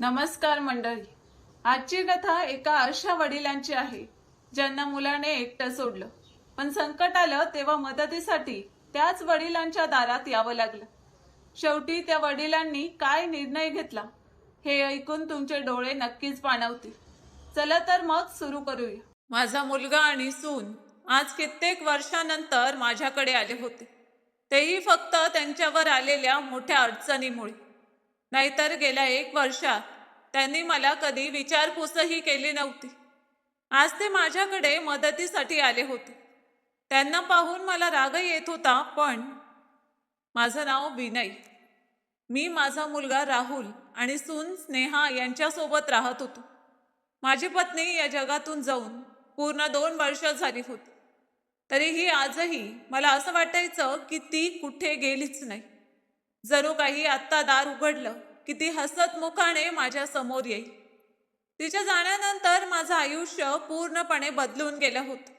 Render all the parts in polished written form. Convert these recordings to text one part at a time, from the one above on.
नमस्कार मंडळी. आजची कथा एका अशा वडिलांची आहे ज्यांना मुलाने एकटं सोडलं, पण संकट आलं तेव्हा मदतीसाठी त्याच वडिलांच्या दारात यावं लागलं. शेवटी त्या वडिलांनी काय निर्णय घेतला हे ऐकून तुमचे डोळे नक्कीच पाणावतील. चला तर मग सुरू करूया. माझा मुलगा आणि सून आज कित्येक वर्षानंतर माझ्याकडे आले होते, तेही फक्त त्यांच्यावर आलेल्या मोठ्या अडचणीमुळे. नाहीतर गेल्या 1 वर्षात त्यांनी मला कधी विचारपूसही केली नव्हती. आज ते माझ्याकडे मदतीसाठी आले होते. त्यांना पाहून मला रागही येत होता, पण माझं नाव विनय. मी, माझा मुलगा राहुल आणि सून स्नेहा यांच्यासोबत राहत होतो. माझी पत्नी या जगातून जाऊन पूर्ण 2 वर्ष झाली होती. तरीही आजही मला असं वाटायचं की ती कुठे गेलीच नाही. जणू काही आत्ता दार उघडलं की ती हसत मुखाने माझ्या समोर येईल. तिच्या जाण्यानंतर माझं आयुष्य पूर्णपणे बदलून गेलं होतं.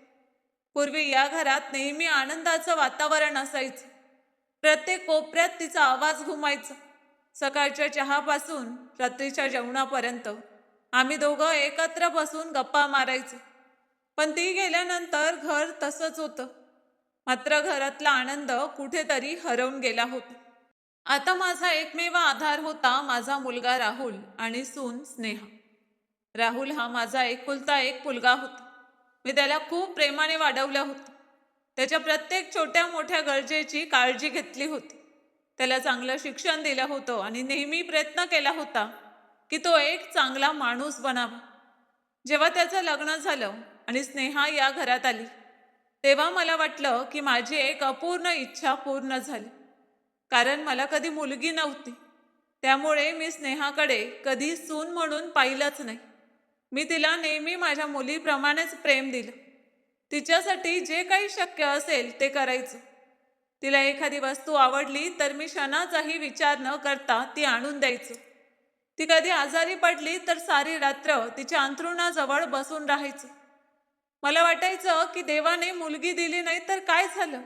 पूर्वी या घरात नेहमी आनंदाचं वातावरण असायचं. प्रत्येक कोपऱ्यात तिचा आवाज घुमायचा. सकाळच्या चहापासून रात्रीच्या जेवणापर्यंत आम्ही दोघं एकत्र बसून गप्पा मारायचो. पण ती गेल्यानंतर घर तसंच होतं. मात्र घरातला आनंद कुठेतरी हरवून गेला होता. आता माझा एकमेव आधार होता माझा मुलगा राहुल आणि सून स्नेहा. राहुल हा माझा एकुलता एक मुलगा होता. मी त्याला खूप प्रेमाने वाढवलं होतं. त्याच्या प्रत्येक छोट्या मोठ्या गरजेची काळजी घेतली होती. त्याला चांगलं शिक्षण दिलं होतं आणि नेहमी प्रयत्न केला होता की तो एक चांगला माणूस बनावा. जेव्हा त्याचं लग्न झालं आणि स्नेहा या घरात आली, तेव्हा मला वाटलं की माझी एक अपूर्ण इच्छा पूर्ण झाली. कारण मला कधी मुलगी नव्हती. त्यामुळे मी स्नेहाकडे कधी सून म्हणून पाहिलंच नाही. मी तिला नेहमी माझ्या मुलीप्रमाणेच प्रेम दिलं. तिच्यासाठी जे काही शक्य असेल ते करायचं. तिला एखादी वस्तू आवडली तर मी क्षणाचाही विचार न करता ती आणून द्यायचो. ती कधी आजारी पडली तर सारी रात्र तिच्या अंथरुणाजवळ बसून राहायचं. मला वाटायचं की देवाने मुलगी दिली नाही तर काय झालं,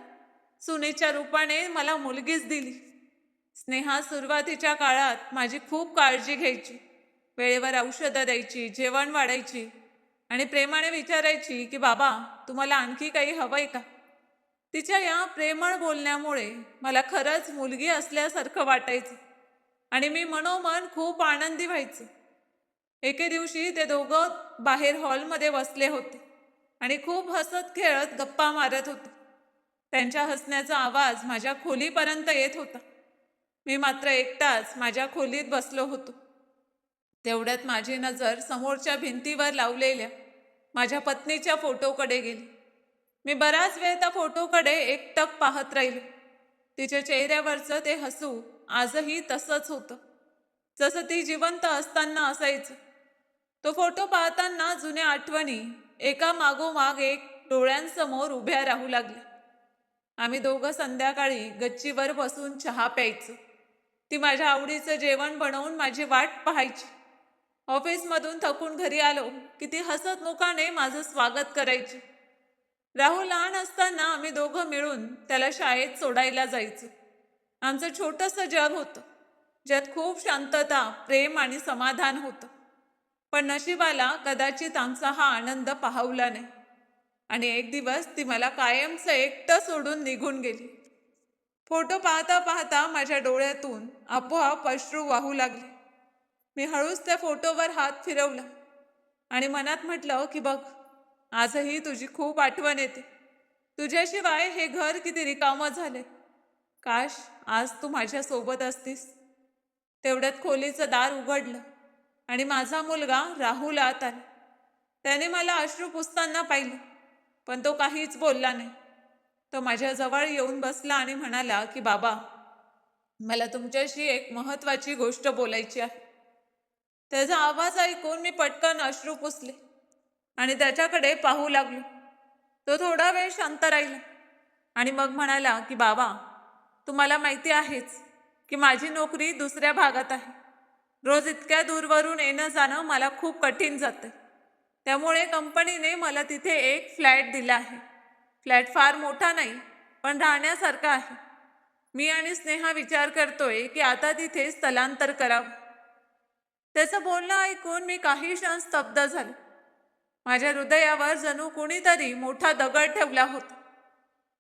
सुनेच्या रूपाने मला मुलगीच दिली. स्नेहा सुरुवातीच्या काळात माझी खूप काळजी घ्यायची. वेळेवर औषधं द्यायची, जेवण वाढायची आणि प्रेमाने विचारायची की बाबा, तुम्हाला आणखी काही हवंय का. तिच्या या प्रेमळ बोलण्यामुळे मला खरंच मुलगी असल्यासारखं वाटायचं आणि मी मनोमन खूप आनंदी व्हायचं. एके दिवशी ते दोघं बाहेर हॉलमध्ये बसले होते आणि खूप हसत खेळत गप्पा मारत होते. त्यांच्या हसण्याचा आवाज माझ्या खोलीपर्यंत येत होता. मी मात्र एकटाच माझ्या खोलीत बसलो होतो. तेवढ्यात माझी नजर समोरच्या भिंतीवर लावलेल्या माझ्या पत्नीच्या फोटोकडे गेली. मी बराच वेळ त्या फोटोकडे एकटक पाहत राहिलो. तिच्या चेहऱ्यावरचं ते हसू आजही तसंच होतं, जसं ती जिवंत असताना असायचं. तो फोटो पाहताना जुन्या आठवणी एका मागोमाग एक डोळ्यांसमोर उभ्या राहू लागल्या. आम्ही दोघं संध्याकाळी गच्चीवर बसून चहा प्यायचो. ती माझ्या आवडीचं जेवण बनवून माझी वाट पाहायची. ऑफिसमधून थकून घरी आलो की ती हसत मुखाने माझं स्वागत करायची. राहुल लहान असताना आम्ही दोघं मिळून त्याला शाळेत सोडायला जायचो. आमचं छोटंसं जग होतं, ज्यात खूप शांतता, प्रेम आणि समाधान होतं. पण नशिबाला कदाचित आमचा हा आनंद पाहवला नाही आणि एक दिवस ती मला कायमचं एकटं सोडून निघून गेली. फोटो पाहता पाहता माझ्या डोळ्यातून आपोआप अश्रू वाहू लागले. मी हळूच त्या फोटोवर हात फिरवला आणि मनात म्हटलं की बघ, आजही तुझी खूप आठवण येते. तुझ्याशिवाय हे घर किती रिकामं झाले. काश आज तू माझ्या सोबत असतीस. तेवढ्यात खोलीचं दार उघडलं आणि माझा मुलगा राहुल आत आला. त्याने मला अश्रू पुसताना पाहिलं, पण तो काहीच बोलला नाही. तो माझ्याजवळ येऊन बसला आणि म्हणाला की बाबा, मला तुमच्याशी एक महत्त्वाची गोष्ट बोलायची आहे. त्याचा आवाज ऐकून मी पटकन अश्रू पुसले आणि त्याच्याकडे पाहू लागलो. तो थोडा वेळ शांत राहिला आणि मग म्हणाला की बाबा, तुम्हाला माहिती आहेच की माझी नोकरी दुसऱ्या भागात आहे. रोज इतक्या दूरवरून येणं जाणं मला खूप कठीण जातं. त्यामुळे कंपनीने मला तिथे एक फ्लॅट दिला आहे. फ्लॅट फार मोठा नाही, पण राहण्यासारखा आहे. मी आणि स्नेहा विचार करतोय की आता तिथे स्थलांतर करावं. त्याचं बोलणं ऐकून मी काही क्षण स्तब्ध झाले. माझ्या हृदयावर जणू कुणीतरी मोठा दगड ठेवला होता.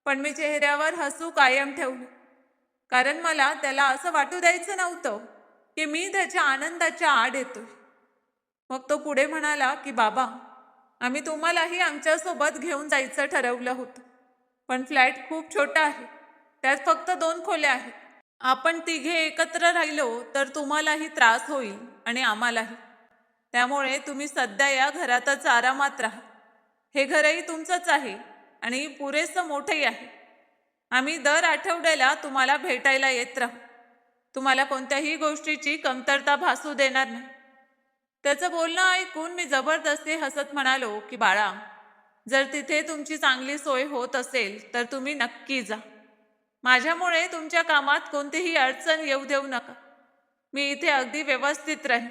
पण मी चेहऱ्यावर हसू कायम ठेवलं, कारण मला त्याला असं वाटू द्यायचं नव्हतं की मी त्याच्या आनंदाच्या आड येतोय. मग तो पुढे म्हणाला की बाबा, आम्ही तुम्हालाही आमच्यासोबत घेऊन जायचं ठरवलं होतं, पण फ्लॅट खूप छोटा आहे, त्यात फक्त 2 खोल्या आहेत. आपण तिघे एकत्र राहिलो तर तुम्हालाही त्रास होईल आणि आम्हालाही. त्यामुळे तुम्ही सध्या या घरातच आरामात राहा. हे घरही तुमचंच आहे आणि पुरेसं मोठंही आहे. आम्ही दर आठवड्याला तुम्हाला भेटायला येत राहू. तुम्हाला कोणत्याही गोष्टीची कमतरता भासू देणार नाही. त्याचं बोलणं ऐकून मी जबरदस्ती हसत म्हणालो की बाळा, जर तिथे तुमची चांगली सोय होत असेल तर तुम्ही नक्की जा. माझ्यामुळे तुमच्या कामात कोणतीही अडचण येऊ देऊ नका. मी इथे अगदी व्यवस्थित राहीन.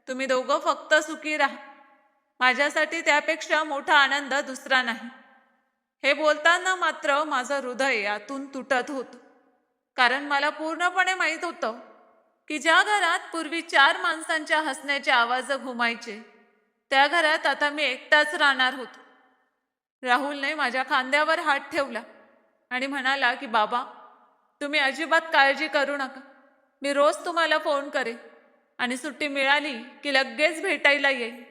तुम्ही दोघं फक्त सुखी राहा. माझ्यासाठी त्यापेक्षा मोठा आनंद दुसरा नाही. हे बोलताना मात्र माझं हृदय आतून तुटत होतं, कारण मला पूर्णपणे माहीत होतं की ज्या घरात पूर्वी 4 माणसांच्या हसण्याचे आवाज घुमायचे, त्या घरात आता मी एकटाच राहणार होतो. राहुलने माझ्या खांद्यावर हात ठेवला आणि म्हणाला की बाबा, तुम्ही अजिबात काळजी करू नका. मी रोज तुम्हाला फोन करेन आणि सुट्टी मिळाली की लगेच भेटायला येईल.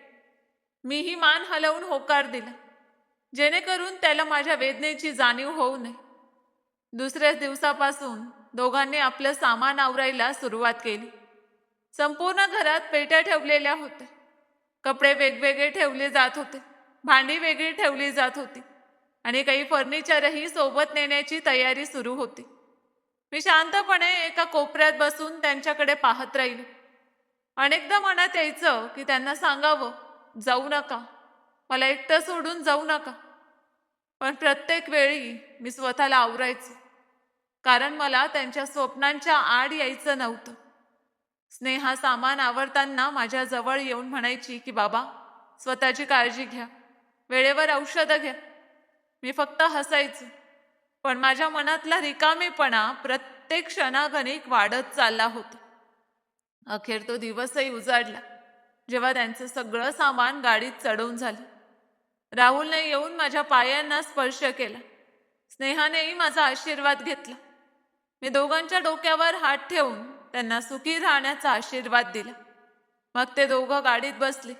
मीही मान हलवून होकार दिला, जेणेकरून त्याला माझ्या वेदनेची जाणीव होऊ नये. दुसऱ्याच दिवसापासून दोघांनी आपलं सामान आवरायला सुरुवात केली. संपूर्ण घरात पेट्या ठेवलेल्या होत्या. कपडे वेगवेगळे ठेवले जात होते, भांडी वेगळी ठेवली जात होती आणि काही फर्निचरही सोबत नेण्याची तयारी सुरू होती. मी शांतपणे एका कोपऱ्यात बसून त्यांच्याकडे पाहत राहिलो. अनेकदा मनात यायचं की त्यांना सांगावं, जाऊ नका, मला एकटं सोडून जाऊ नका. पण प्रत्येक वेळी मी स्वतःला आवरायचे, कारण मला त्यांच्या स्वप्नांच्या आड यायचं नव्हतं. स्नेहा सामान आवरताना माझ्या जवळ येऊन म्हणायची की बाबा, स्वतःची काळजी घ्या, वेळेवर औषधं घ्या. मी फक्त हसायचे, पण माझ्या मनातला रिकामेपणा प्रत्येक क्षणागणिक वाढत चालला होता. अखेर तो दिवसही उजाडला, जेव्हा त्यांचं सगळं सामान गाडीत चढवून झालं. राहुलने येऊन माझ्या पायांना स्पर्श केला. स्नेहानेही माझा आशीर्वाद घेतला. मी दोघांच्या डोक्यावर हात ठेवून त्यांना सुखी राहण्याचा आशीर्वाद दिला. मग ते दोघं गाडीत बसले.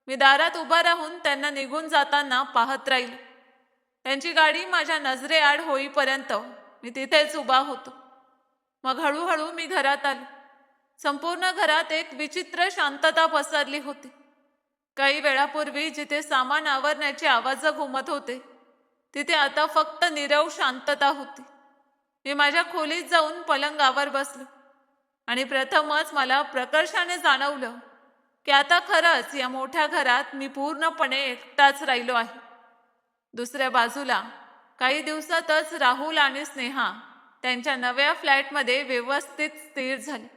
मी दारात उभा राहून त्यांना निघून जाताना पाहत राहिलो. त्यांची गाडी माझ्या नजरेआड होईपर्यंत मी तिथेच उभा होतो. मग हळूहळू मी घरात आलो. संपूर्ण घरात एक विचित्र शांतता पसरली होती. काही वेळापूर्वी जिथे सामान आवरण्याचे आवाज घुमत होते, तिथे आता फक्त नीरव शांतता होती. मी माझ्या खोलीत जाऊन पलंगावर बसलो आणि प्रथमच मला प्रकर्षाने जाणवलं की आता खरंच या मोठ्या घरात मी पूर्णपणे एकटाच राहिलो आहे. दुसऱ्या बाजूला काही दिवसातच राहुल आणि स्नेहा त्यांच्या नव्या फ्लॅटमध्ये व्यवस्थित स्थिर झाले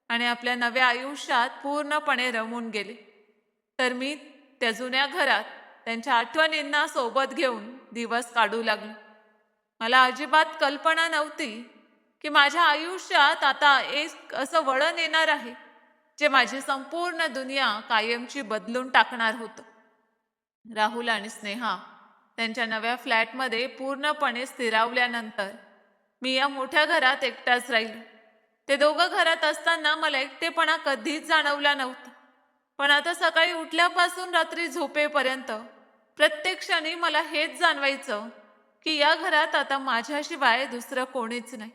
आणि आपल्या नव्या आयुष्यात पूर्णपणे रमून गेले. तर मी त्या जुन्या घरात त्यांच्या आठवणींना सोबत घेऊन दिवस काढू लागलो. मला अजिबात कल्पना नव्हती की माझ्या आयुष्यात आता एक असं वळण येणार आहे, जे माझी संपूर्ण दुनिया कायमची बदलून टाकणार होतं. राहुल आणि स्नेहा त्यांच्या नव्या फ्लॅटमध्ये पूर्णपणे स्थिरावल्यानंतर मी या मोठ्या घरात एकटाच राहिलो. ते दोघं घरात असताना मला एकटेपणा कधीच जाणवला नव्हता. पण आता सकाळी उठल्यापासून रात्री झोपेपर्यंत प्रत्येक क्षणी मला हेच जाणवायचं की या घरात आता माझ्याशिवाय दुसरं कोणीच नाही.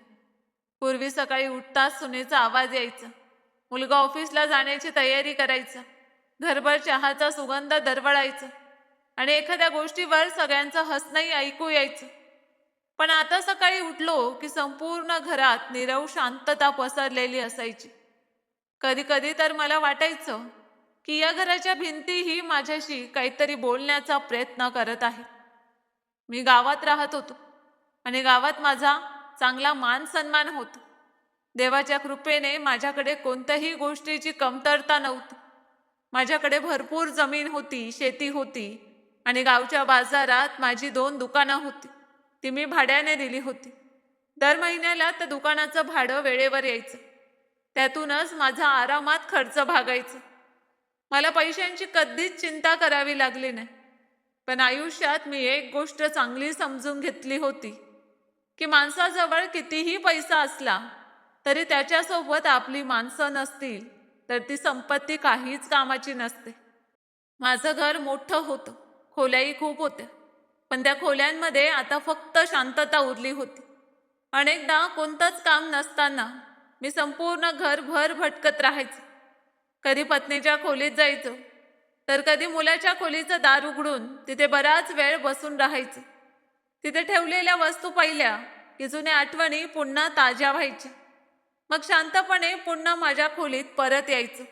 पूर्वी सकाळी उठताच सुनेचा आवाज यायचा, मुलगा ऑफिसला जाण्याची तयारी करायचा, घरभर चहाचा सुगंध दरवळायचा आणि एखाद्या गोष्टीवर सगळ्यांचं हसणंही ऐकू यायचं. पण आता सकाळी उठलो की संपूर्ण घरात नीरव शांतता पसरलेली असायची. कधी कधी तर मला वाटायचं की या घराच्या भिंतीही माझ्याशी काहीतरी बोलण्याचा प्रयत्न करत आहेत. मी गावात राहत होतो आणि गावात माझा चांगला मान सन्मान होता. देवाच्या कृपेने माझ्याकडे कोणत्याही गोष्टीची कमतरता नव्हती. माझ्याकडे भरपूर जमीन होती, शेती होती आणि गावच्या बाजारात माझी 2 दुकानं होती. ती मी भाड्याने दिली होती. दर महिन्याला त्या दुकानाचं भाडं वेळेवर यायचं. त्यातूनच माझा आरामात खर्च भागायचा. मला पैशांची कधीच चिंता करावी लागली नाही. पण आयुष्यात मी एक गोष्ट चांगली समजून घेतली होती की माणसाजवळ कितीही पैसा असला तरी त्याच्यासोबत आपली माणसं नसतील तर ती संपत्ती काहीच कामाची नसते. माझं घर मोठं होतं, खोल्याही खूप होत्या, पण त्या खोल्यांमध्ये आता फक्त शांतता उरली होती. अनेकदा कोणतंच काम नसताना मी संपूर्ण घरभर भटकत राहायचो. कधी पत्नीच्या खोलीत जायचो, तर कधी मुलाच्या खोलीचं दार उघडून तिथे बराच वेळ बसून राहायचो. तिथे ठेवलेल्या वस्तू पाहिल्या की जुन्या आठवणी पुन्हा ताज्या व्हायच्या. मग शांतपणे पुन्हा माझ्या खोलीत परत यायचं.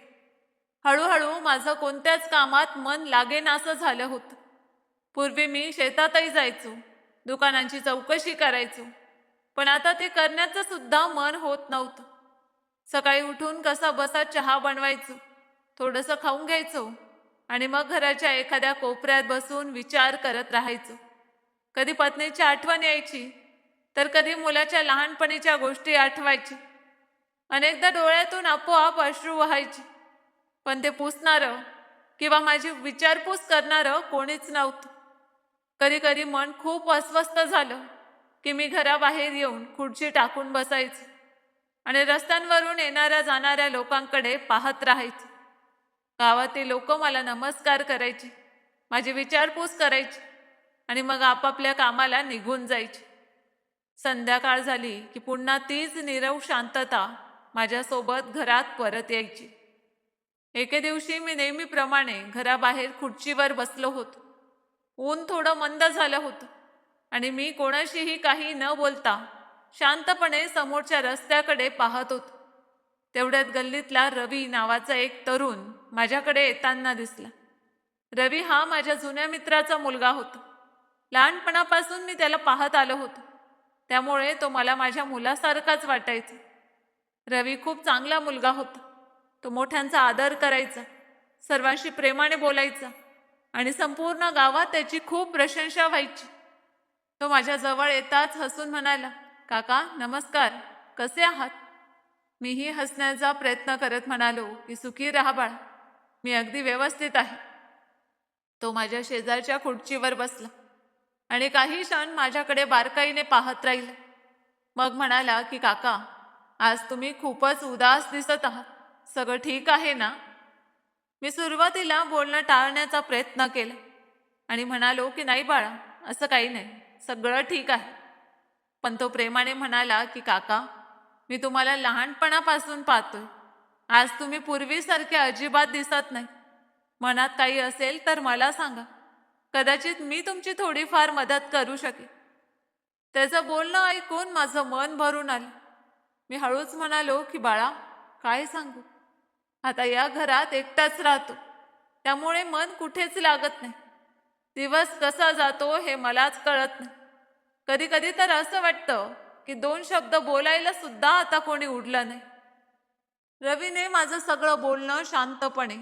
हळूहळू माझं कोणत्याच कामात मन लागेनासं झालं होतं. पूर्वी मी शेतातही जायचो, दुकानांची चौकशी करायचो, पण आता ते करण्याचं सुद्धा मन होत नव्हतं. सकाळी उठून कसा बसा चहा बनवायचो, थोडंसं खाऊन घ्यायचो आणि मग घराच्या एखाद्या कोपऱ्यात बसून विचार करत राहायचो. कधी पत्नीची आठवण यायची, तर कधी मुलाच्या लहानपणीच्या गोष्टी आठवायच्या. अनेकदा डोळ्यातून आपोआप अश्रू व्हायचे, पण ते पुसणारं किंवा माझी विचारपूस करणारं कोणीच नव्हतं. कधी कधी मन खूप अस्वस्थ झालं की मी घराबाहेर येऊन खुर्ची टाकून बसायचे आणि रस्त्यांवरून येणाऱ्या जाणाऱ्या लोकांकडे पाहत राहायचे. गावातील लोक मला नमस्कार करायचे, माझी विचारपूस करायची आणि मग आपापल्या कामाला निघून जायचे. संध्याकाळ झाली की पुन्हा तीच नीरव शांतता माझ्यासोबत घरात परत यायची. एके दिवशी मी नेहमीप्रमाणे घराबाहेर खुर्चीवर बसलो होतो. ऊन थोडं मंद झालं होतं आणि मी कोणाशीही काही न बोलता शांतपणे समोरच्या रस्त्याकडे पाहत होतो. तेवढ्यात गल्लीतला रवी नावाचा एक तरुण माझ्याकडे येताना दिसला. रवी हा माझ्या जुन्या मित्राचा मुलगा होता. लहानपणापासून मी त्याला पाहत आलो होतो, त्यामुळे तो मला माझ्या मुलासारखाच वाटायचा. रवी खूप चांगला मुलगा होता. तो मोठ्यांचा आदर करायचा, सर्वांशी प्रेमाने बोलायचा आणि संपूर्ण गावात त्याची खूप प्रशंसा व्हायची. तो माझ्या जवळ येताच हसून म्हणाला, काका नमस्कार, कसे आहात? मीही हसण्याचा प्रयत्न करत म्हणालो की सुखी राहा बाळा, मी अगदी व्यवस्थित आहे. तो माझ्या शेजारच्या खुर्चीवर बसला आणि काही क्षण माझ्याकडे बारकाईने पाहत राहिला. मग म्हणाला की काका, आज तुम्ही खूपच उदास दिसत आहात, सगळं ठीक आहे ना? मी सुरुवातीला बोलणं टाळण्याचा प्रयत्न केला आणि म्हणालो की नाही बाळा, असं काही नाही, सगळं ठीक आहे. पण तो प्रेमाने म्हणाला की काका, मी तुम्हाला लहानपणापासून पाहतोय, आज तुम्ही पूर्वीसारखे अजिबात दिसत नाही. मनात काही असेल तर मला सांगा, कदाचित मी तुमची थोडीफार मदत करू शकेन. त्याचं बोलणं ऐकून माझं मन भरून आलं. मी हळूच म्हणालो की बाळा, काय सांगू, आता या घरात एकटाच राहतो, त्यामुळे मन कुठेच लागत नाही. दिवस कसा जातो हे मलाच कळत नाही. कधी कधी तर असं वाटतं की दोन शब्द बोलायला सुद्धा आता कोणी उरलं नाही. रवीने माझं सगळं बोलणं शांतपणे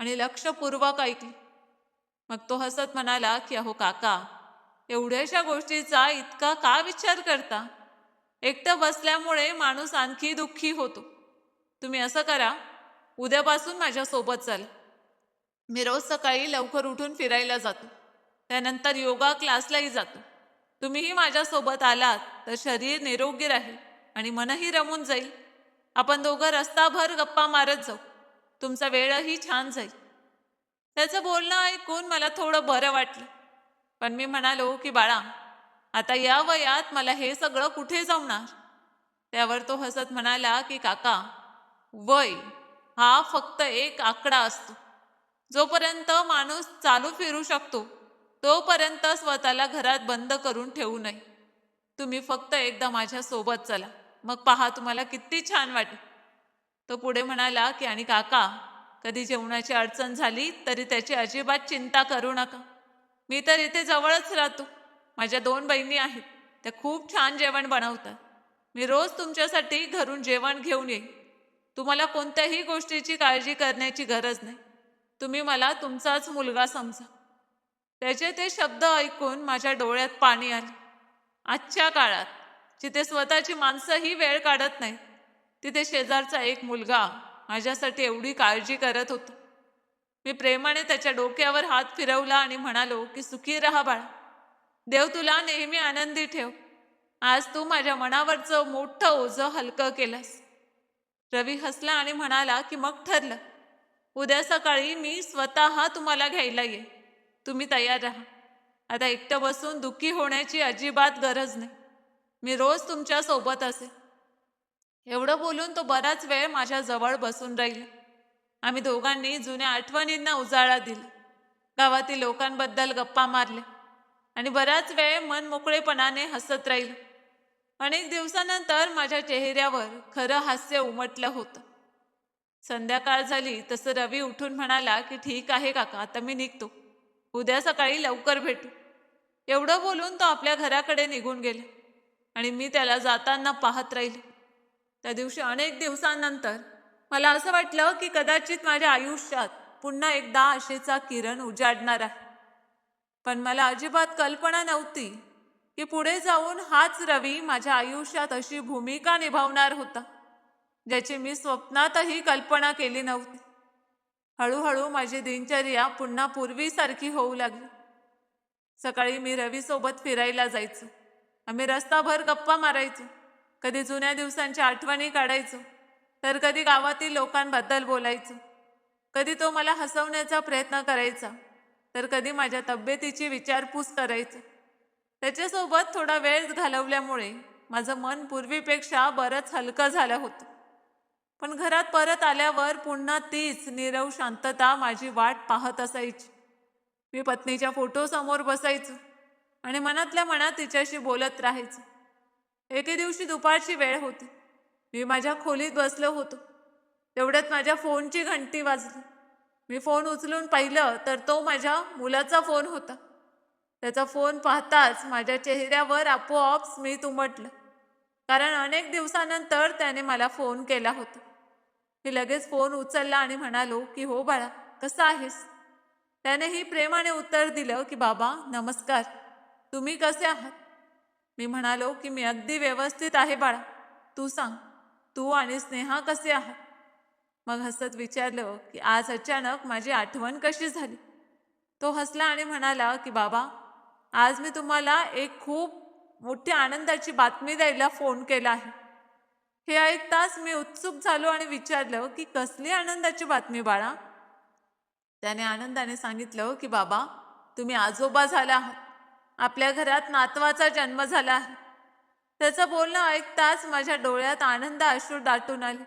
आणि लक्षपूर्वक ऐकलं. मग तो हसत म्हणाला की अहो काका, एवढ्याशा गोष्टीचा इतका का विचार करता? एकटं बसल्यामुळे माणूस आणखी दुःखी होतो. तुम्ही असं करा, उद्यापासून माझ्या सोबत चला. मी रोज सकाळी लवकर उठून फिरायला जातो, त्यानंतर योगा क्लासलाही जातो. तुम्हीही माझ्यासोबत आलात तर शरीर निरोगी राहील आणि मनही रमून जाईल. आपण दोघं रस्ताभर गप्पा मारत जाऊ, तुमचा वेळही छान जाईल. त्याचं बोलणं ऐकून मला थोडं बरं वाटलं, पण मी म्हणालो की बाळा, आता या वयात मला हे सगळं कुठे जमणार? त्यावर तो हसत म्हणाला की काका, वय हा फक्त एक आकडा असतो. जोपर्यंत माणूस चालू फिरू शकतो तोपर्यंत स्वतःला घरात बंद करून ठेवू नये. तुम्ही फक्त एकदा माझ्या सोबत चला, मग पहा तुम्हाला किती छान वाटेल. तो पुढे म्हणाला की आणि काका, कधी जेवणाची अडचण झाली तरी त्याची अजिबात चिंता करू नका. मी तर इथे जवळच राहतो. माझ्या 2 बहिणी आहेत, त्या खूप छान जेवण बनवतात. मी रोज तुमच्यासाठी घरून जेवण घेऊन येईन. तुम्हाला कोणत्याही गोष्टीची काळजी करण्याची गरज नाही. तुम्ही मला तुमचाच मुलगा समजा. त्याचे ते शब्द ऐकून माझ्या डोळ्यात पाणी आले. आजच्या काळात जिथे स्वतःची माणसंही वेळ काढत नाहीत, तिथे शेजारचा एक मुलगा माझ्यासाठी एवढी काळजी करत होता. मी प्रेमाने त्याच्या डोक्यावर हात फिरवला आणि म्हणालो की सुखी राहा बाळा. देव तुला नेहमी आनंदी ठेव. आज तू माझ्या मनावरचं मोठं ओझं हलकं केलंस. रवी हसला आणि म्हणाला की मग ठरलं. उद्या सकाळी मी स्वतः तुम्हाला घ्यायला येईन. तुम्ही तयार राहा. आता एकटं बसून दुःखी होण्याची अजिबात गरज नाही. मी रोज तुमच्या सोबत असेल. एवढं बोलून तो बराच वेळ माझ्या जवळ बसून राहिला. आम्ही दोघांनी जुन्या आठवणींना उजाळा दिला. गावातील लोकांबद्दल गप्पा मारल्या आणि बराच वेळ मन मोकळेपणाने हसत राहिलो. अनेक दिवसानंतर माझ्या चेहऱ्यावर खरं हास्य उमटलं होतं. संध्याकाळ झाली तसं रवी उठून म्हणाला की ठीक आहे काका, आता मी निघतो. उद्या सकाळी लवकर भेटू. एवढं बोलून तो आपल्या घराकडे निघून गेला आणि मी त्याला जाताना पाहत राहिले. त्या दिवशी अनेक दिवसांनंतर मला असं वाटलं की कदाचित माझ्या आयुष्यात पुन्हा एकदा आशेचा किरण उजाडणार आहे. पण मला अजिबात कल्पना नव्हती की पुढे जाऊन हाच रवी माझ्या आयुष्यात अशी भूमिका निभावणार होता ज्याची मी स्वप्नातही कल्पना केली नव्हती. हळूहळू माझी दिनचर्या पुन्हा पूर्वीसारखी होऊ लागली. सकाळी मी रवीसोबत फिरायला जायचो. आम्ही रस्ताभर गप्पा मारायचो. कधी जुन्या दिवसांच्या आठवणी काढायचो, तर कधी गावातील लोकांबद्दल बोलायचो. कधी तो मला हसवण्याचा प्रयत्न करायचा, तर कधी माझ्या तब्येतीची विचारपूस करायचा. त्याच्यासोबत थोडा वेळ घालवल्यामुळे माझं मन पूर्वीपेक्षा बरंच हलकं झालं होतं. पण घरात परत आल्यावर पुन्हा तीच नीरव शांतता माझी वाट पाहत असायची. मी पत्नीच्या फोटोसमोर बसायचो आणि मनातल्या मनात तिच्याशी बोलत राहायचो. एके दिवशी दुपारची वेळ होती. मी माझ्या खोलीत बसलो होतो. तेवढ्यात माझ्या फोनची घंटी वाजली. मी फोन उचलून पाहिलं तर तो माझ्या मुलाचा फोन होता. त्याचा फोन पाहताच माझ्या चेहऱ्यावर आपोआप स्मित उमटलं, कारण अनेक दिवसानंतर त्याने मला फोन केला होता. मी लगेच फोन उचलला आणि म्हणालो की हो बाळा, कसा आहेस? त्यानेही प्रेमाने उत्तर दिलं की बाबा नमस्कार, तुम्ही कसे आहात? मी म्हणालो की मी अगदी व्यवस्थित आहे बाळा, तू सांग, तू आणि स्नेहा कसे आहात? मग हसत विचारलं की आज अचानक माझी आठवण कशी झाली? तो हसला आणि म्हणाला की बाबा, आज मी तुम्हाला एक खूप मोठी आनंदाची बातमी द्यायला फोन केला आहे. हे ऐकताच मी उत्सुक झालो आणि विचारलं की कसली आनंदाची बातमी बाळा? त्याने आनंदाने सांगितलं की बाबा, तुम्ही आजोबा झाला आहात. आपल्या घरात नातवाचा जन्म झाला आहे. त्याचं बोलणं ऐकताच माझ्या डोळ्यात आनंद अश्रू दाटून आले.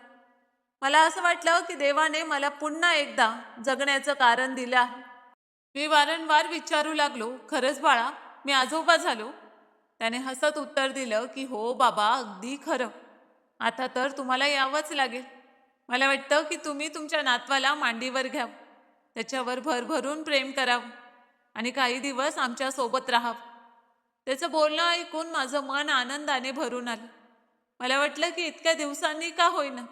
मला असं वाटलं की देवाने मला पुन्हा एकदा जगण्याचं कारण दिलं आहे. मी वारंवार विचारू लागलो, खरंच बाळा, मी आजोबा झालो? त्याने हसत उत्तर दिलं की हो बाबा, अगदी खरं. आता तर तुम्हाला यावंच लागेल. मला वाटतं की तुम्ही तुमच्या नातवाला मांडीवर घ्यावं, त्याच्यावर भरभरून प्रेम करावं आणि काही दिवस आमच्या सोबत राहावं. त्याचं बोलणं ऐकून माझं मन आनंदाने भरून आलं. मला वाटलं की इतक्या दिवसांनी का होईना,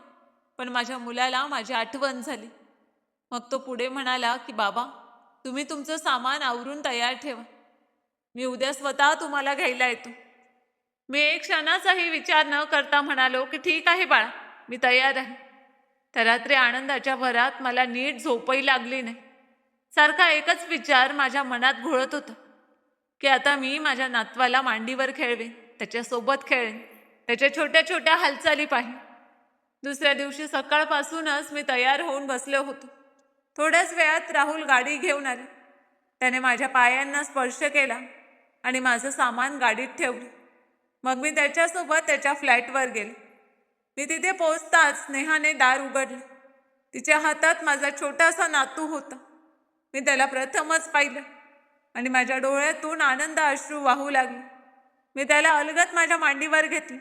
पण माझ्या मुलाला माझी आठवण झाली. मग तो पुढे म्हणाला की बाबा, तुम्ही तुमचं सामान आवरून तयार ठेवा. मी उद्या स्वतः तुम्हाला घ्यायला येतो. मी एक क्षणाचाही विचार न करता म्हणालो की ठीक आहे बाळा, मी तयार आहे. त्या रात्री आनंदाच्या भरात मला नीट झोपही लागली नाही. सारखा एकच विचार माझ्या मनात घोळत होता की आता मी माझ्या नातवाला मांडीवर खेळवेन, त्याच्यासोबत खेळेन, त्याच्या छोट्या छोट्या हालचाली पाहीन. दुसऱ्या दिवशी सकाळपासूनच मी तयार होऊन बसलो होतो. थोड्याच वेळात राहुल गाडी घेऊन आले. त्याने माझ्या पायांना स्पर्श केला आणि माझं सामान गाडीत ठेवलं. मग मी त्याच्यासोबत त्याच्या फ्लॅटवर गेले. मी तिथे पोहोचताच स्नेहाने दार उघडले. तिच्या हातात माझा छोटासा नातू होता. मी त्याला प्रथमच पाहिलं आणि माझ्या डोळ्यातून आनंद अश्रू वाहू लागले. मी त्याला अलगद माझ्या मांडीवर घेतले.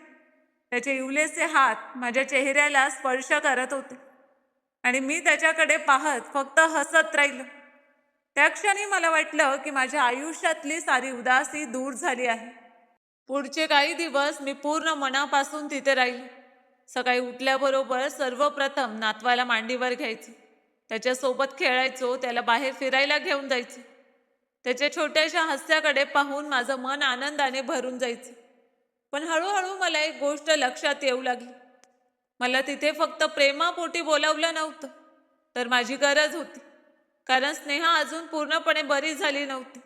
त्याचे इवलेसे हात माझ्या चेहऱ्याला स्पर्श करत होते आणि मी त्याच्याकडे पाहत फक्त हसत राहिलो. त्या क्षणी मला वाटलं की माझ्या आयुष्यातली सारी उदासी दूर झाली आहे. पुढचे काही दिवस मी पूर्ण मनापासून तिथे राहिले. सकाळी उठल्याबरोबर सर्वप्रथम नातवाला मांडीवर घ्यायचो, त्याच्यासोबत खेळायचो, त्याला बाहेर फिरायला घेऊन जायचो. त्याच्या छोट्याशा हास्याकडे पाहून माझं मन आनंदाने भरून जायचं. पण हळूहळू मला एक गोष्ट लक्षात येऊ लागली. मला तिथे फक्त प्रेमापोटी बोलावलं नव्हतं, तर माझी गरज होती. कारण स्नेहा अजून पूर्णपणे बरी झाली नव्हती.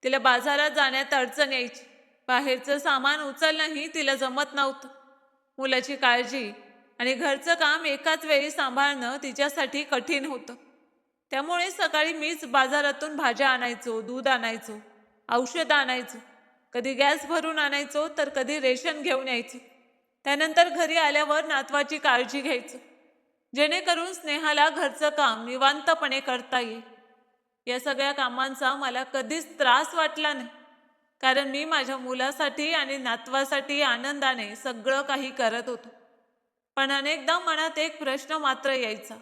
तिला बाजारात जाण्यात अडचण यायची. बाहेरचं सामान उचलणंही तिला जमत नव्हतं. मुलाची काळजी आणि घरचं काम एकाच वेळी सांभाळणं तिच्यासाठी कठीण होतं. त्यामुळे सकाळी मीच बाजारातून भाज्या आणायचो, दूध आणायचो, औषधं आणायचो. कधी गॅस भरून आणायचो तर कधी रेशन घेऊन यायचो. त्यानंतर घरी आल्यावर नातवाची काळजी घ्यायचो, जेणेकरून स्नेहाला घरचं काम निवांतपणे करता येईल. या सगळ्या कामांचा मला कधीच त्रास वाटला नाही, कारण मी माझ्या मुलासाठी आणि नातवासाठी आनंदाने सगळं काही करत होतो. पण अनेकदा मनात एक प्रश्न मात्र यायचा,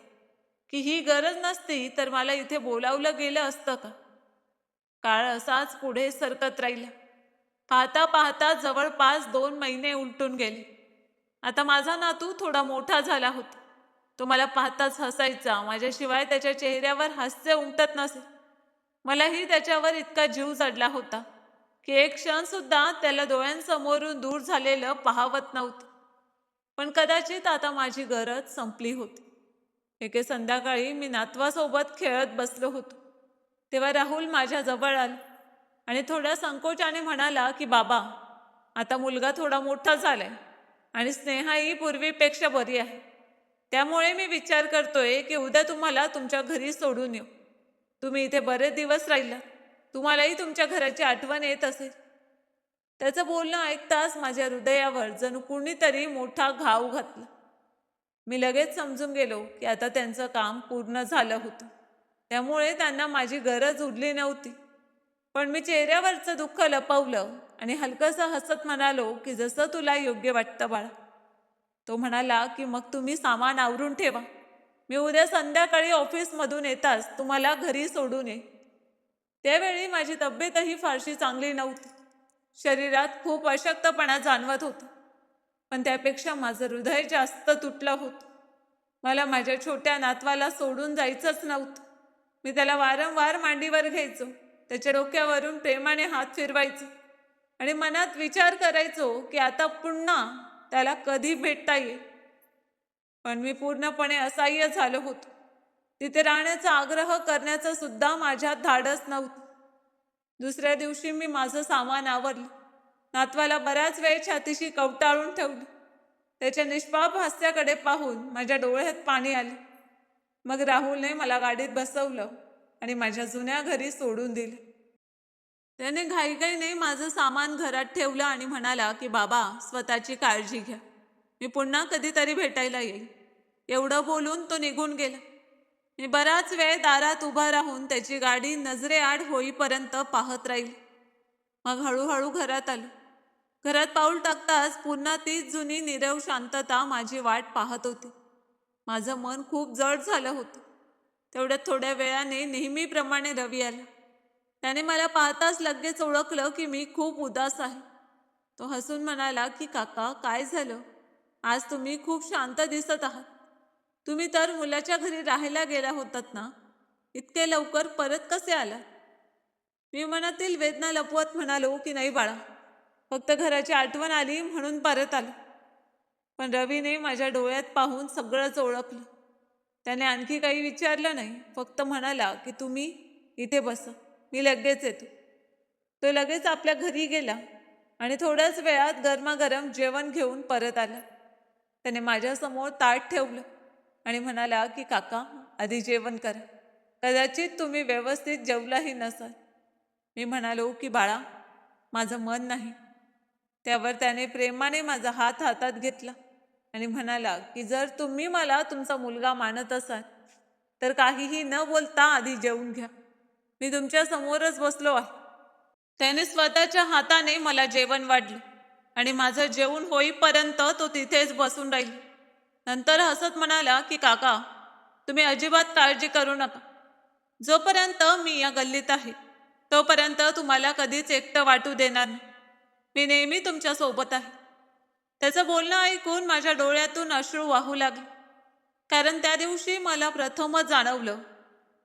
की ही गरज नसती तर मला इथे बोलावलं गेलं असतं का? काळ असाच पुढे सरकत राहिला. पाहता पाहता जवळपास 2 महिने उलटून गेले. आता माझा नातू थोडा मोठा झाला होता. तो मला पाहताच हसायचा. माझ्याशिवाय त्याच्या चेहऱ्यावर हास्य उमटत नसे. मलाही त्याच्यावर इतका जीव जडला होता, की एक क्षण सुद्धा त्याला डोळ्यांसमोरून दूर झालेलं पाहावत नव्हतं. पण कदाचित आता माझी गरज संपली होती. एके संध्याकाळी मी नातवासोबत खेळत बसलो होतो. तेव्हा राहुल माझ्या जवळ आला आणि थोड्या संकोचाने म्हणाला, की बाबा, आता मुलगा थोडा मोठा झालाय आणि स्नेहाही पूर्वीपेक्षा बरी आहे. त्यामुळे मी विचार करतोय की उद्या तुम्हाला तुमच्या घरी सोडून येऊ. तुम्ही इथे बरेच दिवस राहिला, तुम्हालाही तुमच्या घराची आठवण येत असेल. त्याचं बोलणं ऐकताच माझ्या हृदयावर जणू कुणीतरी मोठा घाव घातला. मी लगेच समजून गेलो की आता त्यांचं काम पूर्ण झालं होतं. त्यामुळे त्यांना माझी गरज उरली नव्हती. पण मी चेहऱ्यावरचं दुःख लपवलं आणि हलकंसं हसत म्हणालो, की जसं तुला योग्य वाटतं बाळा. तो म्हणाला, की मग तुम्ही सामान आवरून ठेवा. मी उद्या संध्याकाळी ऑफिसमधून येताच तुम्हाला घरी सोडून येईन. त्यावेळी माझी तब्येतही फारशी चांगली नव्हती. शरीरात खूप अशक्तपणा जाणवत होता. पण त्यापेक्षा माझं हृदय जास्त तुटलं होतं. मला माझ्या छोट्या नातवाला सोडून जायचंच नव्हतं. मी त्याला वारंवार मांडीवर घ्यायचो, त्याच्या डोक्यावरून प्रेमाने हात फिरवायचो आणि मनात विचार करायचो की आता पुन्हा त्याला कधी भेटता येईल. पण मी पूर्णपणे असहाय्य झालो होतो. तिथे राहण्याचा आग्रह करण्याचं सुद्धा माझ्यात धाडस नव्हतं. दुसऱ्या दिवशी मी माझं सामान आवरलं. नातवाला बराच वेळ छातीशी कवटाळून ठेवलं. त्याच्या निष्पाप हास्याकडे पाहून माझ्या डोळ्यात पाणी आले. मग राहुलने मला गाडीत बसवलं आणि माझ्या जुन्या घरी सोडून दिलं. त्याने घाईघाईने माझं सामान घरात ठेवलं आणि म्हणाला, की बाबा, स्वतःची काळजी घ्या. मी पुन्हा कधीतरी भेटायला येईल. एवढं बोलून तो निघून गेला. मी बराच वेळ दारात उभा राहून त्याची गाडी नजरेआड होईपर्यंत पाहत राहील. मग हळूहळू घरात आलो. घरात पाऊल टाकताच पुन्हा तीच जुनी नीरव शांतता माझी वाट पाहत होती. माझं मन खूप जड झालं होतं. तेवढ्यात थोड्या वेळाने नेहमीप्रमाणे रवी आला. त्याने मला पाहताच लगेच ओळखलं की मी खूप उदास आहे. तो हसून म्हणाला, की काका, काय झालं? आज तुम्ही खूप शांत दिसत आहात. तुम्ही तर मुलाच्या घरी राहायला गेला होतात ना? इतके लवकर परत कसे आला? मी मनातील वेदना लपवत म्हणालो, की नाही बाळा, फक्त घराची आठवण आली म्हणून परत आलो. पण रवीने माझ्या डोळ्यात पाहून सगळंच ओळखलं. त्याने आणखी काही विचारलं नाही, फक्त म्हणाला, की तुम्ही इथे बसा, मी लगेच येतो. तो लगेच आपल्या घरी गेला आणि थोड्याच वेळात गरमागरम जेवण घेऊन परत आला. त्याने माझ्यासमोर ताट ठेवलं आणि म्हणाला, की काका, आधी जेवण करा. कदाचित तुम्ही व्यवस्थित जेवलाही नसाल. मी म्हणालो, की बाळा, माझं मन नाही. त्यावर त्याने प्रेमाने माझा हात हातात घेतला आणि म्हणाला, की जर तुम्ही मला तुमचा मुलगा मानत असाल तर काहीही न बोलता आधी जेवून घ्या. मी तुमच्या समोरच बसलो आहे. त्याने स्वतःच्या हाताने मला जेवण वाढलं आणि माझं जेवण होईपर्यंत तो तिथेच बसून राहील. नंतर हसत म्हणाला, की काका, तुम्ही अजिबात काळजी करू नका. जोपर्यंत मी या गल्लीत आहे तोपर्यंत तुम्हाला कधीच एकटं वाटू देणार नाही. मी नेहमी तुमच्या सोबत आहे. त्याचं बोलणं ऐकून माझ्या डोळ्यातून अश्रू वाहू लागले. कारण त्या दिवशी मला प्रथमच जाणवलं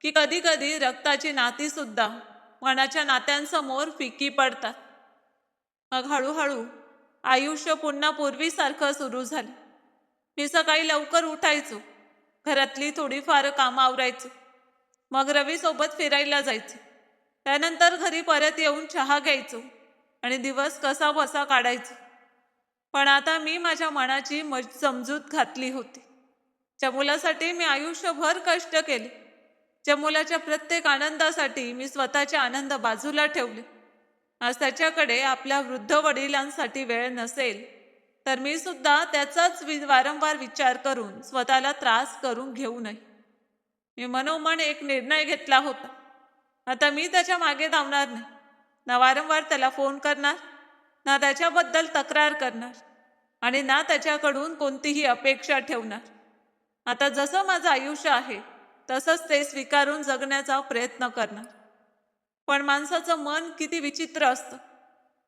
की कधी कधी रक्ताची नाती सुद्धा मनाच्या नात्यांसमोर फिकी पडतात. मग हळूहळू आयुष्य पुन्हा पूर्वीसारखं सुरू झालं. मी सकाळी लवकर उठायचो, घरातली थोडीफार कामं आवरायचो, मग रवी सोबत फिरायला जायचो. त्यानंतर घरी परत येऊन चहा घ्यायचो आणि दिवस कसा बसा काढायचो. पण आता मी माझ्या मनाची समजूत घातली होती. ज्या मुलासाठी मी आयुष्यभर कष्ट केले, ज्या मुलाच्या प्रत्येक आनंदासाठी मी स्वतःचे आनंद बाजूला ठेवले, आज त्याच्याकडे आपल्या वृद्ध वडिलांसाठी वेळ नसेल, तर मी सुद्धा त्याचाच वारंवार विचार करून स्वतःला त्रास करून घेऊ नये. मी मनोमन एक निर्णय घेतला होता. आता मी त्याच्या मागे धावणार नाही. ना वारंवार त्याला फोन करणार, ना त्याच्याबद्दल तक्रार करणार आणि ना त्याच्याकडून कोणतीही अपेक्षा ठेवणार. आता जसं माझं आयुष्य आहे तसंच ते स्वीकारून जगण्याचा प्रयत्न करणार. पण माणसाचं मन किती विचित्र असतं.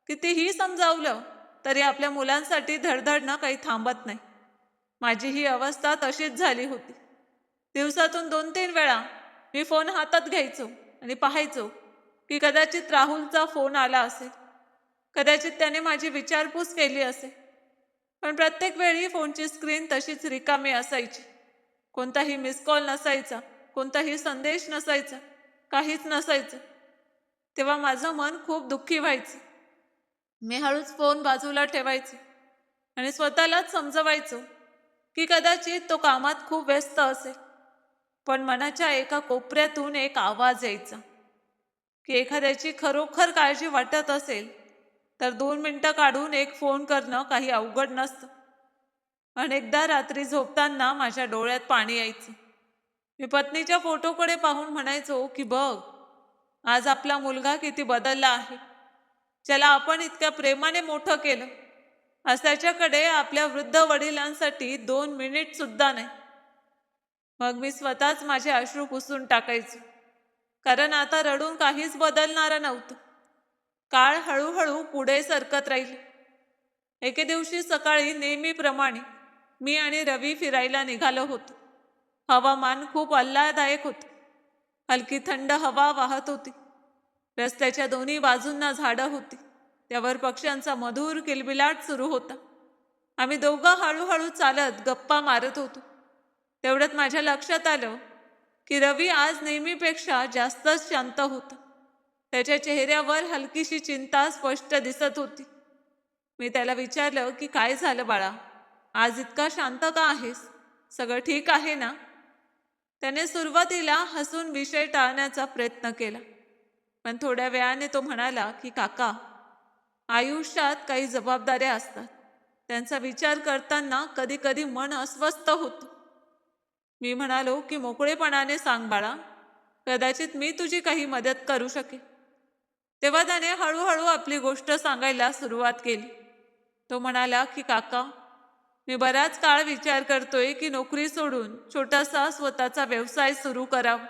कितीही समजावलं तरी आपल्या मुलांसाठी धडधडणं काही थांबत नाही. माझी ही अवस्था तशीच झाली होती. दिवसातून 2-3 वेळा मी फोन हातात घ्यायचो आणि पाहायचो की कदाचित राहुलचा फोन आला असेल, कदाचित त्याने माझी विचारपूस केली असेल. पण प्रत्येक वेळी फोनची स्क्रीन तशीच रिकामी असायची. कोणताही मिस कॉल नसायचा, कोणताही संदेश नसायचा, काहीच नसायचं. तेव्हा माझं मन खूप दुःखी व्हायचं. मी हळूच फोन बाजूला ठेवायचो आणि स्वतःलाच समजवायचो की कदाचित तो कामात खूप व्यस्त असेल. पण मनाच्या एका कोपऱ्यातून एक आवाज यायचा की एखाद्याची खरोखर काळजी वाटत असेल तर 2 मिनिटं काढून एक फोन करणं काही अवघड नसतं. अनेकदा रात्री झोपताना माझ्या डोळ्यात पाणी यायचं. मी पत्नीच्या फोटोकडे पाहून म्हणायचो की बघ, आज आपला मुलगा किती बदलला आहे. ज्याला आपण इतक्या प्रेमाने मोठं केलं, आज त्याच्याकडे आपल्या वृद्ध वडिलांसाठी 2 मिनिट सुद्धा नाही. मग मी स्वतःच माझे अश्रू पुसून टाकायचो, कारण आता रडून काहीच बदलणारं नव्हतं. काळ हळूहळू पुढे सरकत राहील. एके दिवशी सकाळी नेहमीप्रमाणे मी आणि रवी फिरायला निघालो होतो. हवामान खूप आल्हाददायक होतं. हलकी थंड हवा वाहत होती. रस्त्याच्या दोन्ही बाजूंना झाडं होती. त्यावर पक्ष्यांचा मधुर किलबिलाट सुरू होता. आम्ही दोघं हळूहळू चालत गप्पा मारत होतो. तेवढ्यात माझ्या लक्षात आलं की रवी आज नेहमीपेक्षा जास्तच शांत होता. त्याच्या चेहऱ्यावर हलकीशी चिंता स्पष्ट दिसत होती. मी त्याला विचारलं की काय झालं बाळा, आज इतका शांत का आहेस? सगळं ठीक आहे ना? त्याने सुरुवातीला हसून विषय टाळण्याचा प्रयत्न केला, पण थोड्या वेळाने तो म्हणाला की काका, आयुष्यात काही जबाबदाऱ्या असतात. त्यांचा विचार करताना कधी कधी मन अस्वस्थ होतं. मी म्हणालो की मोकळेपणाने सांग बाळा, कदाचित मी तुझी काही मदत करू शकेन. तेव्हा त्याने हळूहळू आपली गोष्ट सांगायला सुरुवात केली. तो म्हणाला की काका, मी बराच काळ विचार करतोय की नोकरी सोडून छोटासा स्वतःचा व्यवसाय सुरू करावा.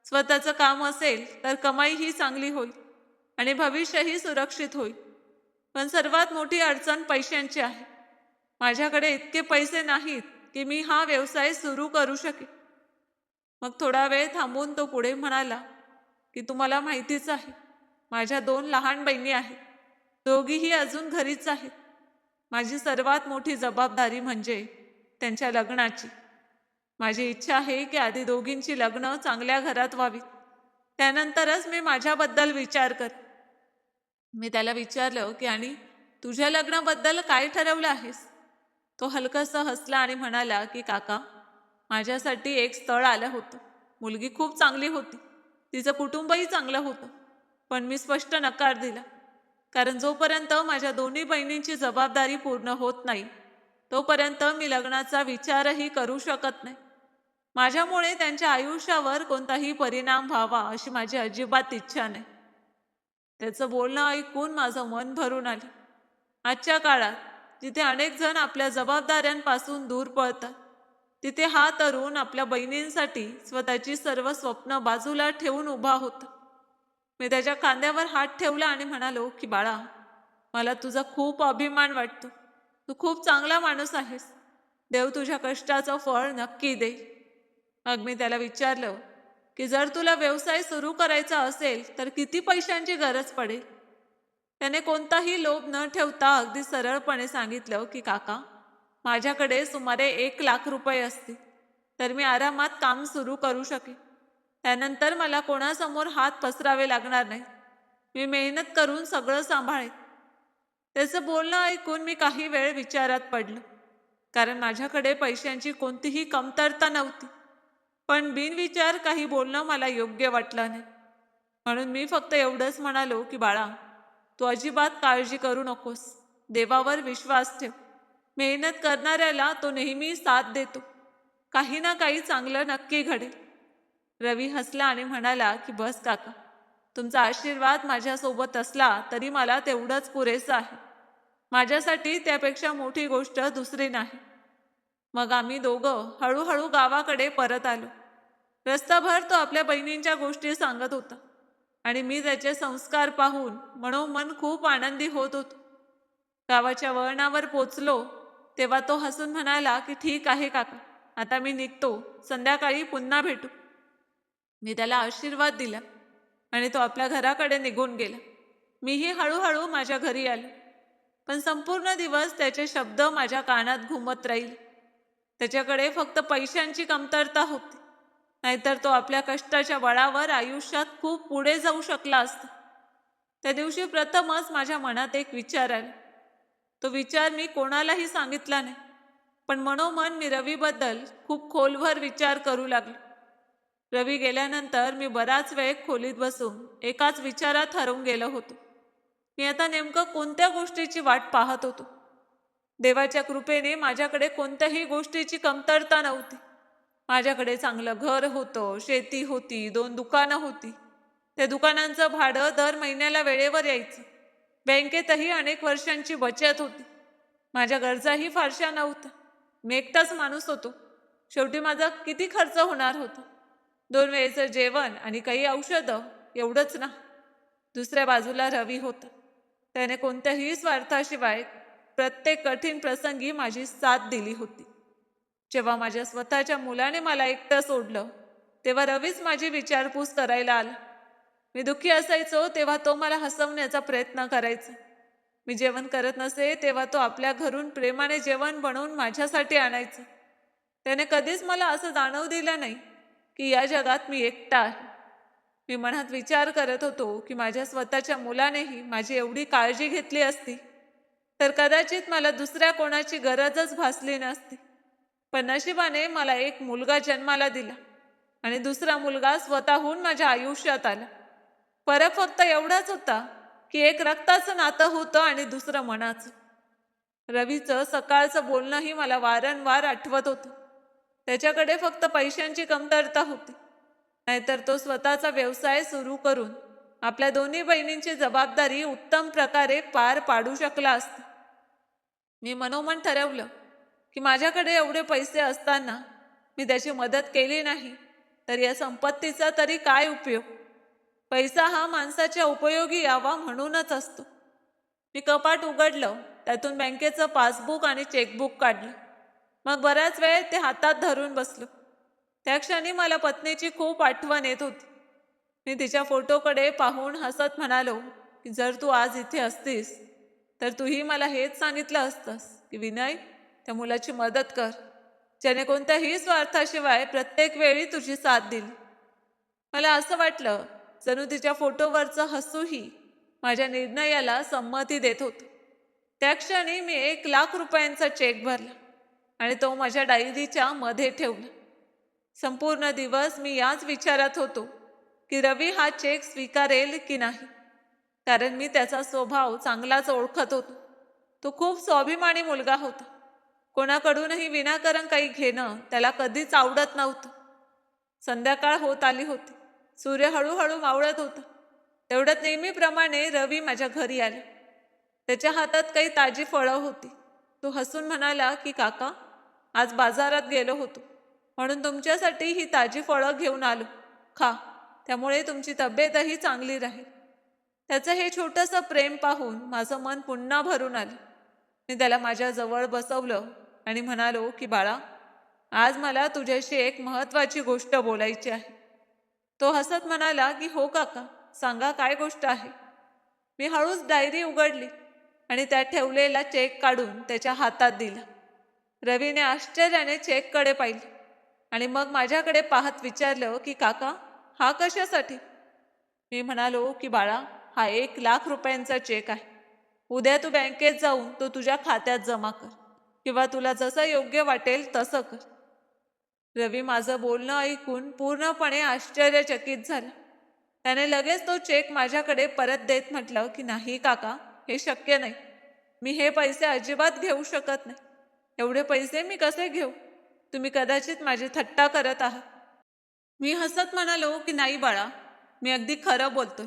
स्वतःचं काम असेल तर कमाईही चांगली होईल आणि भविष्यही सुरक्षित होईल. पण सर्वात मोठी अडचण पैशांची आहे. माझ्याकडे इतके पैसे नाहीत की मी हा व्यवसाय सुरू करू शकेन. मग थोडा वेळ थांबून तो पुढे म्हणाला की तुम्हाला माहितीच आहे, माझ्या 2 लहान बहिणी आहेत. दोघीही अजून घरीच आहेत. माझी सर्वात मोठी जबाबदारी म्हणजे त्यांच्या लग्नाची. माझी इच्छा आहे की आधी दोघींची लग्न चांगल्या घरात व्हावी, त्यानंतरच मी माझ्याबद्दल विचार कर. मी त्याला विचारलं की आणि तुझ्या लग्नाबद्दल काय ठरवलं आहेस? तो हलकासा हसला आणि म्हणाला की काका, माझ्यासाठी एक स्थळ आलं होतं. मुलगी खूप चांगली होती, तिचं कुटुंबही चांगलं होतं. पण मी स्पष्ट नकार दिला, कारण जोपर्यंत माझ्या दोन्ही बहिणींची जबाबदारी पूर्ण होत नाही तोपर्यंत मी लग्नाचा विचारही करू शकत नाही. माझ्यामुळे त्यांच्या आयुष्यावर कोणताही परिणाम व्हावा अशी माझी अजिबात इच्छा नाही. त्याचं बोलणं ऐकून माझं मन भरून आलं. आजच्या काळात जिथे अनेक जण आपल्या जबाबदाऱ्यांपासून दूर पळतात, तिथे हा तरुण आपल्या बहिणींसाठी स्वतःची सर्व स्वप्न बाजूला ठेवून उभा होता. मी त्याच्या खांद्यावर हात ठेवला आणि म्हणालो की बाळा, मला तुझा खूप अभिमान वाटतो. तू खूप चांगला माणूस आहेस. देव तुझ्या कष्टाचं फळ नक्की दे. मग मी त्याला विचारलं की जर तुला व्यवसाय सुरू करायचा असेल तर किती पैशांची गरज पडेल? त्याने कोणताही लोभ न ठेवता अगदी सरळपणे सांगितलं की काका, माझ्याकडे सुमारे 1,00,000 रुपये असतील तर मी आरामात काम सुरू करू शकेन. त्यानंतर मला कोणासमोर हात पसरावे लागणार नाही. मी मेहनत करून सगळं सांभाळेन. त्याचं बोलणं ऐकून मी काही वेळ विचारात पडलो, कारण माझ्याकडे पैशांची कोणतीही कमतरता नव्हती. पण बिनविचार काही बोलणं मला योग्य वाटलं नाही. म्हणून मी फक्त एवढंच म्हणालो की बाळा, तू अजिबात काळजी करू नकोस. देवावर विश्वास ठेव. मेहनत करणाऱ्याला तो नेहमी साथ देतो. काही ना काही चांगलं नक्की घडेल. रवी हसला आणि म्हणाला की बस काका, तुमचा आशीर्वाद माझ्यासोबत असला तरी मला तेवढंच पुरेसं आहे. माझ्यासाठी त्यापेक्षा मोठी गोष्ट दुसरी नाही. मग आम्ही दोघं हळूहळू गावाकडे परत आलो. रस्ताभर तो आपल्या बहिणींच्या गोष्टी सांगत होता आणि मी त्याचे संस्कार पाहून मनोमन खूप आनंदी होत होतो. गावाच्या वळणावर पोचलो तेव्हा तो हसून म्हणाला की ठीक आहे काका, आता मी निघतो, संध्याकाळी पुन्हा भेटू. मी त्याला आशीर्वाद दिला आणि तो आपल्या घराकडे निघून गेला. मीही हळूहळू माझ्या घरी आले. पण संपूर्ण दिवस त्याचे शब्द माझ्या कानात घुमत राहील. त्याच्याकडे फक्त पैशांची कमतरता होती, नाहीतर तो आपल्या कष्टाच्या बळावर आयुष्यात खूप पुढे जाऊ शकला असता. त्या दिवशी प्रथमच माझ्या मनात एक विचार आला. तो विचार मी कोणालाही सांगितला नाही, पण मनोमन मी रवीबद्दल खूप खोलवर विचार करू लागलो. रवी गेल्यानंतर मी बराच वेळ खोलीत बसून एकाच विचारात हरवून गेलो होतो. मी आता नेमकं कोणत्या गोष्टीची वाट पाहत होतो? देवाच्या कृपेने माझ्याकडे कोणत्याही गोष्टीची कमतरता नव्हती. माझ्याकडे चांगलं घर होतं, शेती होती, 2 दुकानं होती. त्या दुकानांचं भाडं दर महिन्याला वेळेवर यायचं. बँकेतही अनेक वर्षांची बचत होती. माझ्या गरजाही फारशा नव्हत्या. मी एकटाच माणूस होतो. शेवटी माझा किती खर्च होणार होता? 2 वेळेचं जेवण आणि काही औषधं, एवढंच ना. दुसऱ्या बाजूला रवी होता. त्याने कोणत्याही स्वार्थाशिवाय प्रत्येक कठीण प्रसंगी माझी साथ दिली होती. जेव्हा माझ्या स्वतःच्या मुलाने मला एकटं सोडलं तेव्हा रवीच माझी विचारपूस करायला आला. मी दुःखी असायचो तेव्हा तो मला हसवण्याचा प्रयत्न करायचा. मी जेवण करत नसे तेव्हा तो आपल्या घरून प्रेमाने जेवण बनवून माझ्यासाठी आणायचा. त्याने कधीच मला असं जाणवू दिलं नाही की या जगात मी एकटा आहे. मी मनात विचार करत होतो की माझ्या स्वतःच्या मुलानेही माझी एवढी काळजी घेतली असती तर कदाचित मला दुसऱ्या कोणाची गरजच भासली नसती. पण नशिबाने मला एक मुलगा जन्माला दिला आणि दुसरा मुलगा स्वतःहून माझ्या आयुष्यात आला. फरक फक्त एवढाच होता की एक रक्ताचं नातं होतं आणि दुसरं मनाचं. रवीचं सकाळचं बोलणंही मला वारंवार आठवत होतं. त्याच्याकडे फक्त पैशांची कमतरता होती, नाहीतर तो स्वतःचा व्यवसाय सुरू करून आपल्या दोन्ही बहिणींची जबाबदारी उत्तम प्रकारे पार पाडू शकला असता. मी मनोमन ठरवलं की माझ्याकडे एवढे पैसे असताना मी त्याची मदत केली नाही तर या संपत्तीचा तरी काय उपयोग? पैसा हा माणसाच्या उपयोगी यावा म्हणूनच असतो. मी कपाट उघडलं, त्यातून बँकेचं पासबुक आणि चेकबुक काढलं. मग बराच वेळ ते हातात धरून बसलो. त्या क्षणी मला पत्नीची खूप आठवण येत होती. मी तिच्या फोटोकडे पाहून हसत म्हणालो की जर तू आज इथे असतीस तर तूही मला हेच सांगितलं असतंस की विनय, त्या मुलाची मदत कर, ज्याने कोणत्याही स्वार्थाशिवाय प्रत्येक वेळी तुझी साथ दिली. मला असं वाटलं जणू तिच्या फोटोवरचं हसूही माझ्या निर्णयाला संमती देत होतं. त्या क्षणी मी 1,00,000 रुपयांचा चेक भरला आणि तो माझ्या डायरीच्या मध्ये ठेवला. संपूर्ण दिवस मी याच विचारात होतो की रवी हा चेक स्वीकारेल की नाही, कारण मी त्याचा स्वभाव चांगलाच ओळखत होतो. तो खूप स्वाभिमानी मुलगा होता. कोणाकडूनही विनाकारण काही घेणं त्याला कधीच आवडत नव्हतं. संध्याकाळ होत आली होती. सूर्य हळूहळू मावळत होता. तेवढ्यात नेहमीप्रमाणे रवी माझ्या घरी आला. त्याच्या हातात काही ताजी फळं होती. तो हसून म्हणाला की काका, आज बाजारात गेलो होतो म्हणून तुमच्यासाठी ही ताजी फळं घेऊन आलो. खा, त्यामुळे तुमची तब्येतही चांगली राहील. त्याचं हे छोटंसं प्रेम पाहून माझं मन पुन्हा भरून आलं. मी त्याला माझ्या जवळ बसवलं आणि म्हणालो की बाळा, आज मला तुझ्याशी एक महत्त्वाची गोष्ट बोलायची आहे. तो हसत म्हणाला की हो काका, सांगा काय गोष्ट आहे. मी हळूच डायरी उघडली आणि त्यात ठेवलेला चेक काढून त्याच्या हातात दिला. रवीने आश्चर्याने चेककडे पाहिले आणि मग माझ्याकडे पाहत विचारलं की काका, हा कशासाठी? मी म्हणालो की बाळा, हा 1,00,000 रुपयांचा चेक आहे. उद्या तू बँकेत जाऊन तो तुझ्या खात्यात जमा कर किंवा तुला जसं योग्य वाटेल तसं कर. रवी माझं बोलणं ऐकून पूर्णपणे आश्चर्यचकित झाला. त्याने लगेच तो चेक माझ्याकडे परत देत म्हटलं की नाही काका, हे शक्य नाही. मी हे पैसे अजिबात घेऊ शकत नाही. एवढे पैसे मी कसे घेऊ? तुम्ही कदाचित माझी थट्टा करत आहात. मी हसत म्हणालो की नाही बाळा, मी अगदी खरं बोलतोय.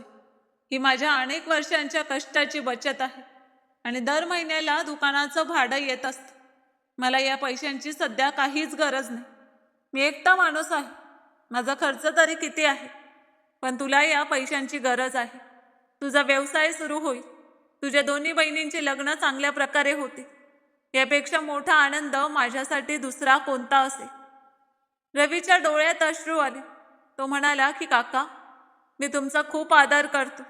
ही माझ्या अनेक वर्षांच्या कष्टाची बचत आहे आणि दर महिन्याला दुकानाचं भाडं येत असतं. मला या पैशांची सध्या काहीच गरज नाही. मी एकटा माणूस आहे. माझा खर्च तरी किती आहे, पण तुला या पैशांची गरज आहे. तुझा व्यवसाय सुरू होईल. तुझ्या दोन्ही बहिणींची लग्न चांगल्या प्रकारे होते. यापेक्षा मोठा आनंद माझ्यासाठी दुसरा कोणता असेल? रवीच्या डोळ्यात अश्रू आले. तो म्हणाला की काका, मी तुमचा खूप आदर करतो,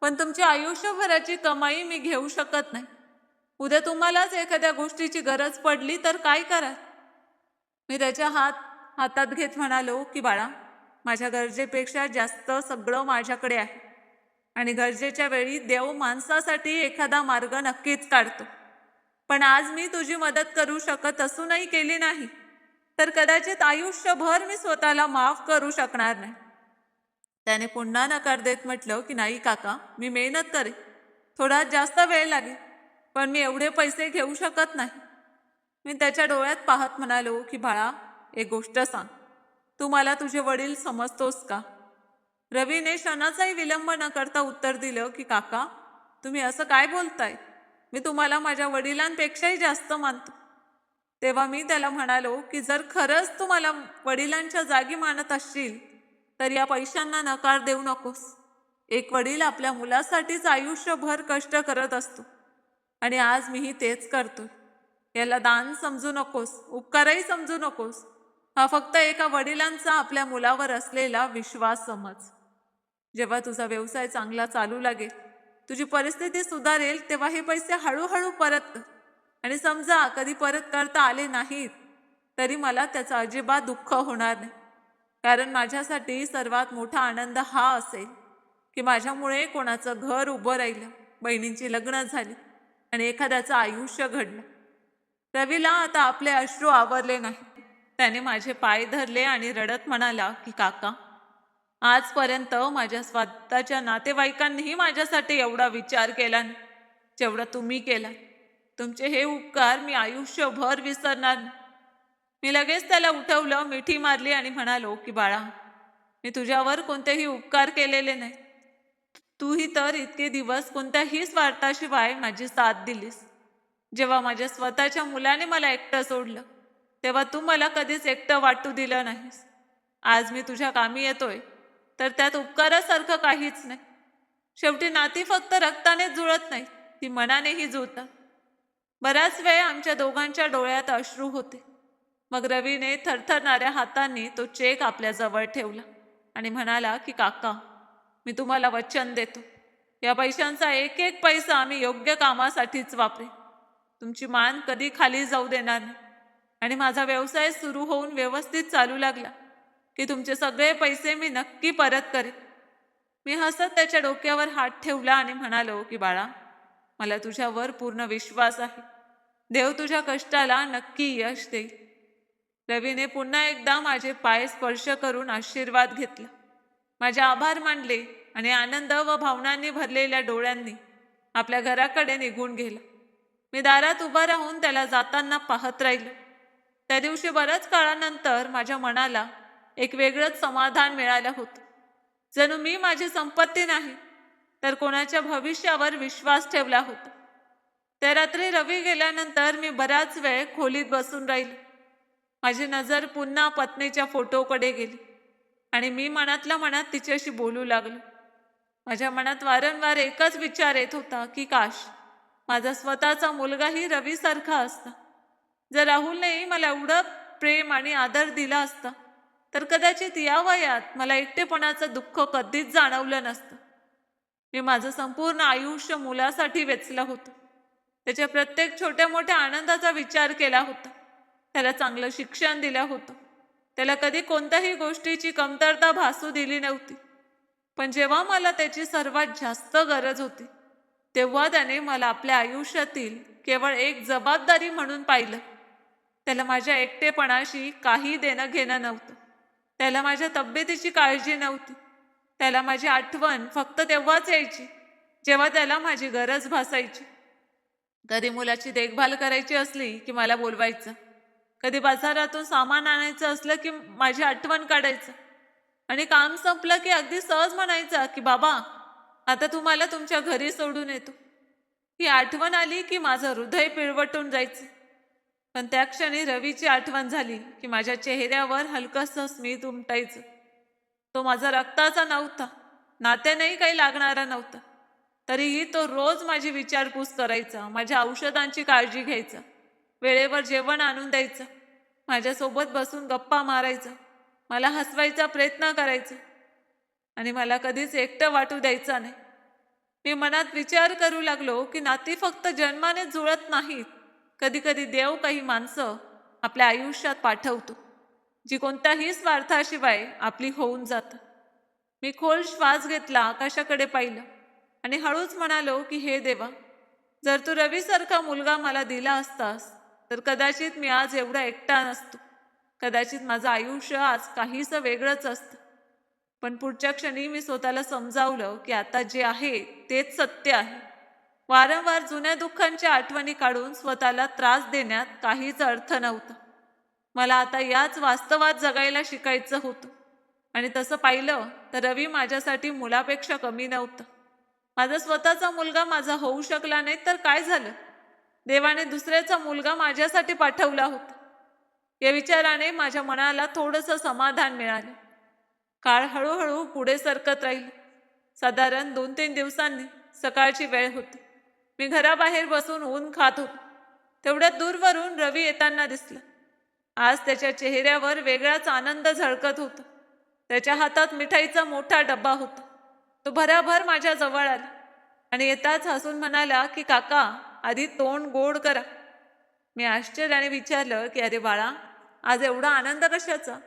पण तुमची आयुष्यभराची कमाई मी घेऊ शकत नाही. उद्या तुम्हालाच एखाद्या गोष्टीची गरज पडली तर काय कराल? मी त्याच्या हातात घेत म्हणालो की बाळा, माझ्या गरजेपेक्षा जास्त सगळं माझ्याकडे आहे आणि गरजेच्या वेळी देव माणसासाठी एखादा मार्ग नक्कीच काढतो. पण आज मी तुझी मदत करू शकत असूनही केली नाही तर कदाचित आयुष्यभर मी स्वतःला माफ करू शकणार नाही. त्याने पुन्हा नकार देत म्हटलं की नाही काका, मी मेहनत करेन. थोडा जास्त वेळ लागेल, पण मी एवढे पैसे घेऊ शकत नाही. मी त्याच्या डोळ्यात पाहत म्हणालो की बाळा, एक गोष्ट सांग, तू मला तुझे वडील समजतोस का? रवीने क्षणाचाही विलंब न करता उत्तर दिलं की काका, तुम्ही असं काय बोलताय? मी तुम्हाला माझ्या वडिलांपेक्षाही जास्त मानतो. तेव्हा मी त्याला म्हणालो की जर खरंच तू मला वडिलांच्या जागी मानत असशील तर या पैशांना नकार देऊ नकोस. एक वडील आपल्या मुलासाठीच आयुष्यभर कष्ट करत असतो आणि आज मीही तेच करतोय. याला दान समजू नकोस, उपकारही समजू नकोस. हा फक्त एका वडिलांचा आपल्या मुलावर असलेला विश्वास समज. जेव्हा तुझा व्यवसाय चांगला चालू लागेल, तुझी परिस्थिती सुधारेल, तेव्हा हे पैसे हळूहळू परत कर. आणि समजा कधी परत करता आले नाहीत तरी मला त्याचं अजिबात दुःख होणार नाही. कारण माझ्यासाठी सर्वात मोठा आनंद हा असेल की माझ्यामुळे कोणाचं घर उभं राहिलं, बहिणींची लग्न झाली आणि एखाद्याचं आयुष्य घडलं. रवीला आता आपले अश्रू आवरले नाही. त्याने माझे पाय धरले आणि रडत म्हणाला की काका, आजपर्यंत माझ्या स्वतःच्या नातेवाईकांनीही माझ्यासाठी एवढा विचार केला नाही जेवढा तुम्ही केला. तुमचे हे उपकार मी आयुष्यभर विसरणार नाही. मी लगेच त्याला उठवलं, मिठी मारली आणि म्हणालो की बाळा, मी तुझ्यावर कोणतेही उपकार केलेले नाही. तूही तर इतके दिवस कोणत्याही स्वार्थाशिवाय माझी साथ दिलीस. जेव्हा माझ्या स्वतःच्या मुलाने मला एकटं सोडलं तेव्हा तू मला कधीच एकटं वाटू दिलं नाहीस. आज मी तुझ्या कामी येतोय तर त्यात उपकारासारखं काहीच नाही. शेवटी नाती फक्त रक्तानेच जुळत नाही, ती मनानेही जुळतात. बराच वेळ आमच्या दोघांच्या डोळ्यात अश्रू होते. मग रवीने थरथरणाऱ्या हातांनी तो चेक आपल्या जवळ ठेवला आणि म्हणाला की काका, मी तुम्हाला वचन देतो, या पैशांचा एक एक पैसा आम्ही योग्य कामासाठीच वापरेन. तुमची मान कधी खाली जाऊ देणार नाही आणि माझा व्यवसाय सुरू होऊन व्यवस्थित चालू लागला की तुमचे सगळे पैसे मी नक्की परत करेन. मी हसत त्याच्या डोक्यावर हात ठेवला आणि म्हणालो की बाळा, मला तुझ्यावर पूर्ण विश्वास आहे. देव तुझ्या कष्टाला नक्की यश देईल. रवीने पुन्हा एकदा माझे पाय स्पर्श करून आशीर्वाद घेतला, माझे आभार मानले आणि आनंद व भावनांनी भरलेल्या डोळ्यांनी आपल्या घराकडे निघून गेला. मी दारात उभा राहून त्याला जाताना पाहत राहिलो. त्या दिवशी बऱ्याच काळानंतर माझ्या मनाला एक वेगळंच समाधान मिळालं होतं. जणू मी माझी संपत्ती नाही तर कोणाच्या भविष्यावर विश्वास ठेवला होता. त्या रात्री रवी गेल्यानंतर मी बराच वेळ खोलीत बसून राहिलो. माझी नजर पुन्हा पत्नीच्या फोटोकडे गेली आणि मी मनातल्या मनात तिच्याशी बोलू लागलो. माझ्या मनात वारंवार एकच विचार येत होता की काश माझा स्वतःचा मुलगाही रवीसारखा असता. जर राहुलनेही मला एवढं प्रेम आणि आदर दिला असता तर कदाचित या वयात मला एकटेपणाचं दुःख कधीच जाणवलं नसतं. मी माझं संपूर्ण आयुष्य मुलासाठी वेचलं होतं. त्याच्या प्रत्येक छोट्या मोठ्या आनंदाचा विचार केला होता. त्याला चांगलं शिक्षण दिलं होतं. त्याला कधी कोणत्याही गोष्टीची कमतरता भासू दिली नव्हती. पण जेव्हा मला त्याची सर्वात जास्त गरज होती, तेव्हा त्याने मला आपल्या आयुष्यातील केवळ एक जबाबदारी म्हणून पाहिलं. त्याला माझ्या एकटेपणाशी काही देणं घेणं नव्हतं. त्याला माझ्या तब्येतीची काळजी नव्हती. त्याला माझी आठवण फक्त तेव्हाच यायची, जेव्हा त्याला माझी गरज भासायची. कधी मुलाची देखभाल करायची असली की मला बोलवायचं. कधी बाजारातून सामान आणायचं असलं की माझी आठवण काढायचं. आणि काम संपलं की अगदी सहज म्हणायचं की बाबा, आता तुम्हाला तुमच्या घरी सोडून येतो. ही आठवण आली की माझं हृदय पिळवटून जायचं. पण त्या क्षणी रवीची आठवण झाली की माझ्या चेहऱ्यावर हलकंसं स्मित उमटायचं. तो माझा रक्ताचा नव्हता, नात्यानेही काही लागणारा नव्हता. तरीही तो रोज माझी विचारपूस करायचा, माझ्या औषधांची काळजी घ्यायचा, वेळेवर जेवण आणून द्यायचं, माझ्यासोबत बसून गप्पा मारायचा, मला हसवायचा प्रयत्न करायचा आणि मला कधीच एकटं वाटू द्यायचा नाही. मी मनात विचार करू लागलो की नाती फक्त जन्माने जुळत नाहीत. कधी कधी देव काही माणसं आपल्या आयुष्यात पाठवतो, जी कोणत्याही स्वार्थाशिवाय आपली होऊन जातात. मी खोल श्वास घेतला, आकाशाकडे पाहिलं आणि हळूच म्हणालो की हे देवा, जर तू रवीसारखा मुलगा मला दिला असतास तर कदाचित मी आज एवढा एकटा नसतो. कदाचित माझं आयुष्य आज काहीसं वेगळंच असतं. पण पुढच्या क्षणी मी स्वतःला समजावलं की आता जे आहे तेच सत्य आहे. वारंवार जुन्या दुःखांच्या आठवणी काढून स्वतःला त्रास देण्यात काहीच अर्थ नव्हता. मला आता याच वास्तवात जगायला शिकायचं होतं. आणि तसं पाहिलं तर रवी माझ्यासाठी मुलापेक्षा कमी नव्हता. माझा स्वतःचा मुलगा माझा होऊ शकला नाही तर काय झालं? देवाने दुसऱ्याचा मुलगा माझ्यासाठी पाठवला होता. या विचाराने माझ्या मनाला थोडंसं समाधान मिळालं. काळ हळूहळू पुढे सरकत राहील. साधारण 2-3 दिवसांनी सकाळची वेळ होती. मी घराबाहेर बसून ऊन खात होतो. तेवढ्यात दूरवरून रवी येताना दिसला. आज त्याच्या चेहऱ्यावर वेगळाच आनंद झळकत होता. त्याच्या हातात मिठाईचा मोठा डब्बा होता. तो भराभर माझ्या जवळ आला आणि येताच हसून म्हणाला की काका, आधी तोंड गोड करा. मी आश्चर्याने विचारलं की अरे बाळा, आज एवढा आनंद कशाचा?